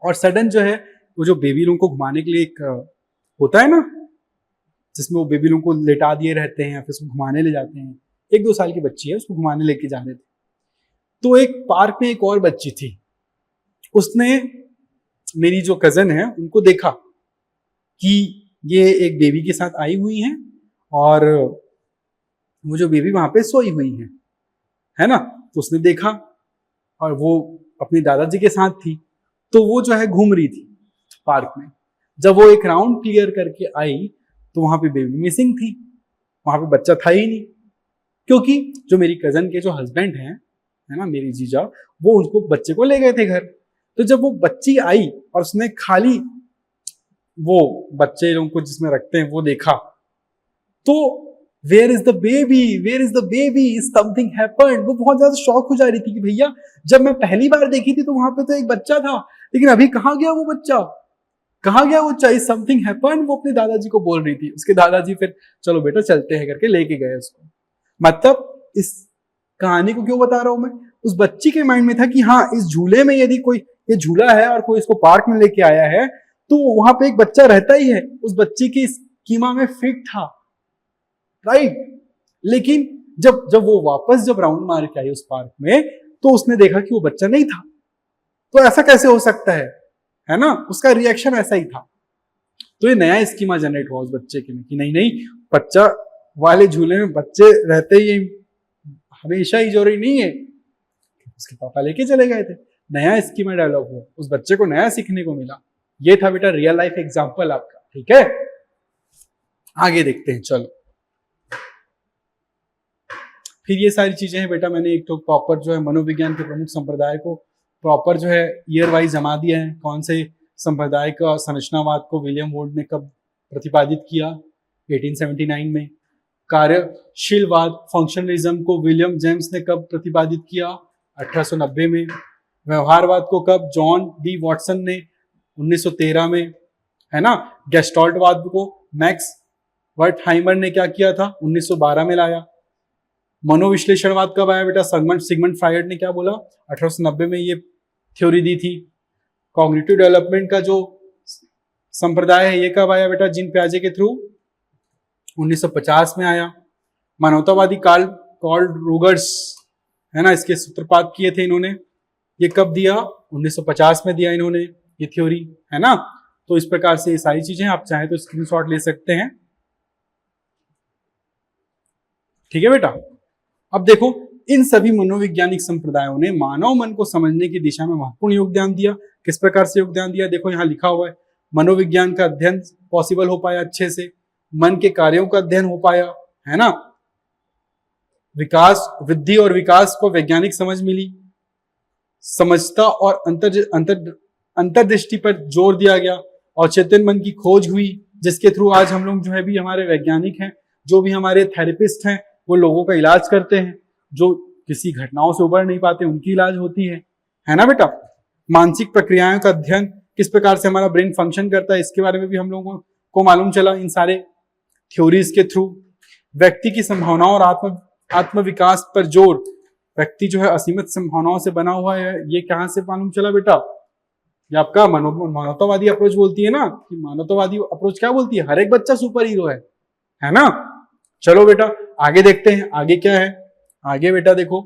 और सडन जो है वो जो बेबी लोगों को घुमाने के लिए एक होता है ना, जिसमें वो बेबी लोगों को लेटा दिए रहते हैं या फिर उसको घुमाने ले जाते हैं, 1-2 साल की बच्ची है, उसको घुमाने लेके जा रहे थे। तो एक पार्क में एक और बच्ची थी, उसने मेरी जो कजन है उनको देखा कि ये एक बेबी के साथ आई हुई है और वो जो बेबी वहां पे सोई हुई है ना। तो उसने देखा और वो अपनी दादाजी के साथ थी, तो वो जो है घूम रही थी पार्क में। जब वो एक राउंड क्लियर करके आई तो वहां पे बेबी मिसिंग थी, वहां पे बच्चा था ही नहीं, क्योंकि जो मेरी कजन के जो हस्बैंड है ना, मेरी जीजा, वो उनको बच्चे को ले गए थे घर। तो जब वो बच्ची आई और उसने खाली वो बच्चे लोगों को जिसमें रखते हैं वो देखा, तो where is the baby, where is the baby, something happened. वो बहुत ज्यादा शॉक हो जा रही थी कि भैया जब मैं पहली बार देखी थी तो वहां पे तो एक बच्चा था, लेकिन अभी कहाँ गया वो बच्चा, कहाँ गया वो बच्चा, समथिंग हैपेंड। वो अपने दादाजी को बोल रही थी, उसके दादाजी फिर चलो बेटा चलते हैं करके लेके गए उसको। मतलब इस कहानी को क्यों बता रहा हूं मैं, उस बच्ची के माइंड में था कि हाँ इस झूले में यदि कोई ये झूला है और कोई इसको पार्क में लेके आया है तो वहां पे एक बच्चा रहता ही है, उस बच्ची की स्कीमा में फिट था, राइट। लेकिन जब जब वो वापस जब राउंड मार के आई उस पार्क में तो उसने देखा कि वो बच्चा नहीं था। तो ऐसा कैसे हो सकता है ना, उसका रिएक्शन ऐसा ही था। तो ये नया स्कीमा जनरेट हुआ उस बच्चे के में कि नहीं नहीं बच्चा वाले झूले में बच्चे रहते ही हमेशा ही जरूरी नहीं है, उसके पापा लेके चले गए थे, नया स्कीमा डेवलप हुआ, उस बच्चे को नया सीखने को मिला। ये था बेटा रियल लाइफ एग्जांपल आपका, ठीक है। आगे देखते हैं, चलो। फिर ये सारी चीजें हैं बेटा, मैंने एक तो प्रॉपर जो है मनोविज्ञान के प्रमुख संप्रदाय को प्रॉपर जो है ईयर वाइज जमा दिया है, कौन से संप्रदाय का संरचनावाद को विलियम वुड ने कब प्रतिपादित किया 1879 में, कार्यशीलवाद फंक्शनलिज्म को विलियम जेम्स ने कब प्रतिपादित किया 1890 में, व्यवहारवाद को कब जॉन डी वॉटसन ने 1913 में, है ना। गेस्टॉल्टवाद को मैक्स वर्थहाइमर ने क्या किया था, 1912 में लाया। मनोविश्लेषणवाद कब आया बेटा, सिगमंड फ्रायड ने क्या बोला, 1890 में ये थ्योरी दी थी। कॉग्निटिव डेवलपमेंट का जो संप्रदाय है ये कब आया बेटा, जीन पियाजे के थ्रू 1950 में आया। मानवतावादी कार्ल रोगर्स है ना, इसके सूत्रपात किए थे इन्होंने। ये कब दिया, 1950 में दिया इन्होंने ये थ्योरी, है ना। तो इस प्रकार से ये सारी चीजें आप चाहें तो स्क्रीनशॉट ले सकते हैं, ठीक है बेटा। अब देखो, इन सभी मनोवैज्ञानिक संप्रदायों ने मानव मन को समझने की दिशा में महत्वपूर्ण योगदान दिया। किस प्रकार से योगदान दिया, देखो यहाँ लिखा हुआ है, मनोविज्ञान का अध्ययन पॉसिबल हो पाया अच्छे से, मन के कार्यों का अध्ययन हो पाया, है ना। विकास, वृद्धि और विकास को वैज्ञानिक समझ मिली, समझता और अंतर्दृष्टि पर जोर दिया गया, और चेतन मन की खोज हुई, जिसके थ्रू आज हम लोग जो है भी हमारे वैज्ञानिक हैं, जो भी हमारे थेरेपिस्ट हैं, वो लोगों का इलाज करते हैं, जो किसी घटनाओं से उबर नहीं पाते उनकी इलाज होती है ना बेटा। मानसिक प्रक्रियाओं का अध्ययन, किस प्रकार से हमारा ब्रेन फंक्शन करता है, इसके बारे में भी हम लोगों को मालूम चला इन सारे थ्योरीज के थ्रू। व्यक्ति की संभावनाओं और आत्म विकास पर जोर, व्यक्ति जो है असीमित संभावनाओं से बना हुआ है, ये कहां से मालूम चला बेटा, ये आपका मानवतावादी अप्रोच बोलती है ना, कि मानवतावादी अप्रोच क्या बोलती है, हर एक बच्चा सुपर हीरो है ना। चलो बेटा आगे देखते हैं, आगे क्या है। आगे बेटा देखो,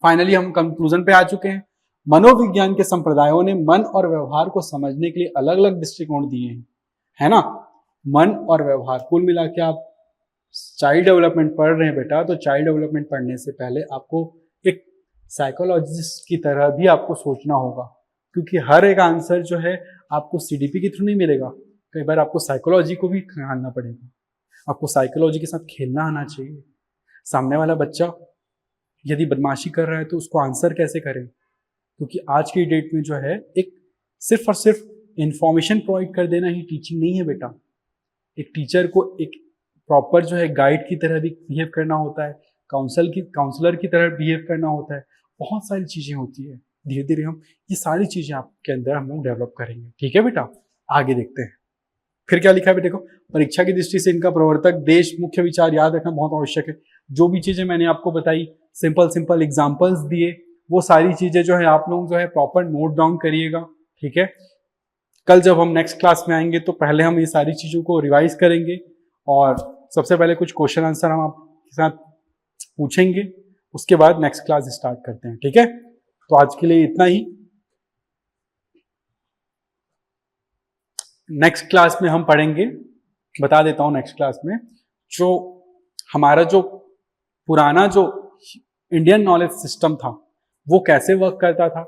फाइनली हम कंक्लूजन पे आ चुके हैं। मनोविज्ञान के संप्रदायों ने मन और व्यवहार को समझने के लिए अलग अलग दृष्टिकोण दिए हैं, है ना। मन और व्यवहार, कुल मिला के आप चाइल्ड डेवलपमेंट पढ़ रहे हैं बेटा, तो चाइल्ड डेवलपमेंट पढ़ने से पहले आपको एक साइकोलॉजिस्ट की तरह भी आपको सोचना होगा, क्योंकि हर एक आंसर जो है आपको सीडीपी के थ्रू नहीं मिलेगा, कई बार आपको साइकोलॉजी को भी जानना पड़ेगा, आपको साइकोलॉजी के साथ खेलना आना चाहिए। सामने वाला बच्चा यदि बदमाशी कर रहा है तो उसको आंसर कैसे करें, क्योंकि आज की डेट में जो है एक सिर्फ और सिर्फ इंफॉर्मेशन प्रोवाइड कर देना ही टीचिंग नहीं है बेटा। एक टीचर को एक प्रॉपर जो है गाइड की तरह भी बिहेव करना होता है, काउंसलर की तरह बिहेव करना होता है, बहुत सारी चीजें होती है। धीरे धीरे हम ये सारी चीजें आपके अंदर हम लोग डेवलप करेंगे, ठीक है बेटा। आगे देखते हैं फिर क्या लिखा है बेटे को, परीक्षा की दृष्टि से इनका प्रवर्तक देश मुख्य विचार याद रखना बहुत आवश्यक है। जो भी चीजें मैंने आपको बताई, सिंपल एग्जांपल्स दिए, वो सारी चीजें जो है आप लोग जो है प्रॉपर नोट डाउन करिएगा, ठीक है। कल जब हम नेक्स्ट क्लास में आएंगे तो पहले हम ये सारी चीजों को रिवाइज करेंगे, और सबसे पहले कुछ क्वेश्चन आंसर हम आपके साथ पूछेंगे, उसके बाद नेक्स्ट क्लास स्टार्ट करते हैं, ठीक है। तो आज के लिए इतना ही। नेक्स्ट क्लास में हम पढ़ेंगे, बता देता हूं, नेक्स्ट क्लास में जो हमारा जो पुराना जो इंडियन नॉलेज सिस्टम था वो कैसे वर्क करता था,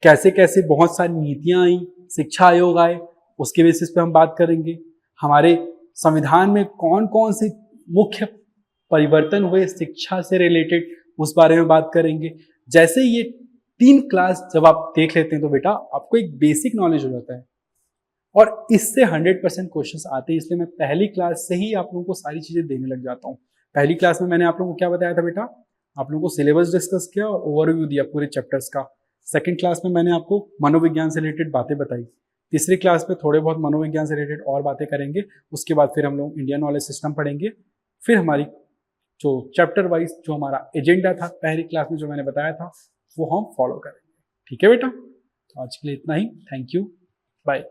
कैसे कैसे बहुत सारी नीतियां आई, शिक्षा आयोग आए, उसके बेसिस पे हम बात करेंगे। हमारे संविधान में कौन कौन से मुख्य परिवर्तन हुए शिक्षा से रिलेटेड, उस बारे में बात करेंगे। जैसे ये 3 क्लास जब आप देख लेते हैं तो बेटा आपको एक बेसिक नॉलेज हो जाता है, और इससे 100% क्वेश्चंस आते हैं। इसलिए मैं पहली क्लास से ही आप लोगों को सारी चीजें देने लग जाता हूँ। पहली क्लास में मैंने आप लोगों को क्या बताया था बेटा, आप लोगों को सिलेबस डिस्कस किया और ओवरव्यू दिया पूरे चैप्टर्स का। सेकंड क्लास में मैंने आपको मनोविज्ञान से रिलेटेड बातें बताई। तीसरी क्लास में थोड़े बहुत मनोविज्ञान से रिलेटेड और बातें करेंगे। उसके बाद फिर हम लोग इंडियन नॉलेज सिस्टम पढ़ेंगे। फिर हमारी जो चैप्टर वाइज जो हमारा एजेंडा था पहली क्लास में जो मैंने बताया था वो हम फॉलो करेंगे, ठीक है बेटा। तो आज के लिए इतना ही, थैंक यू, बाय।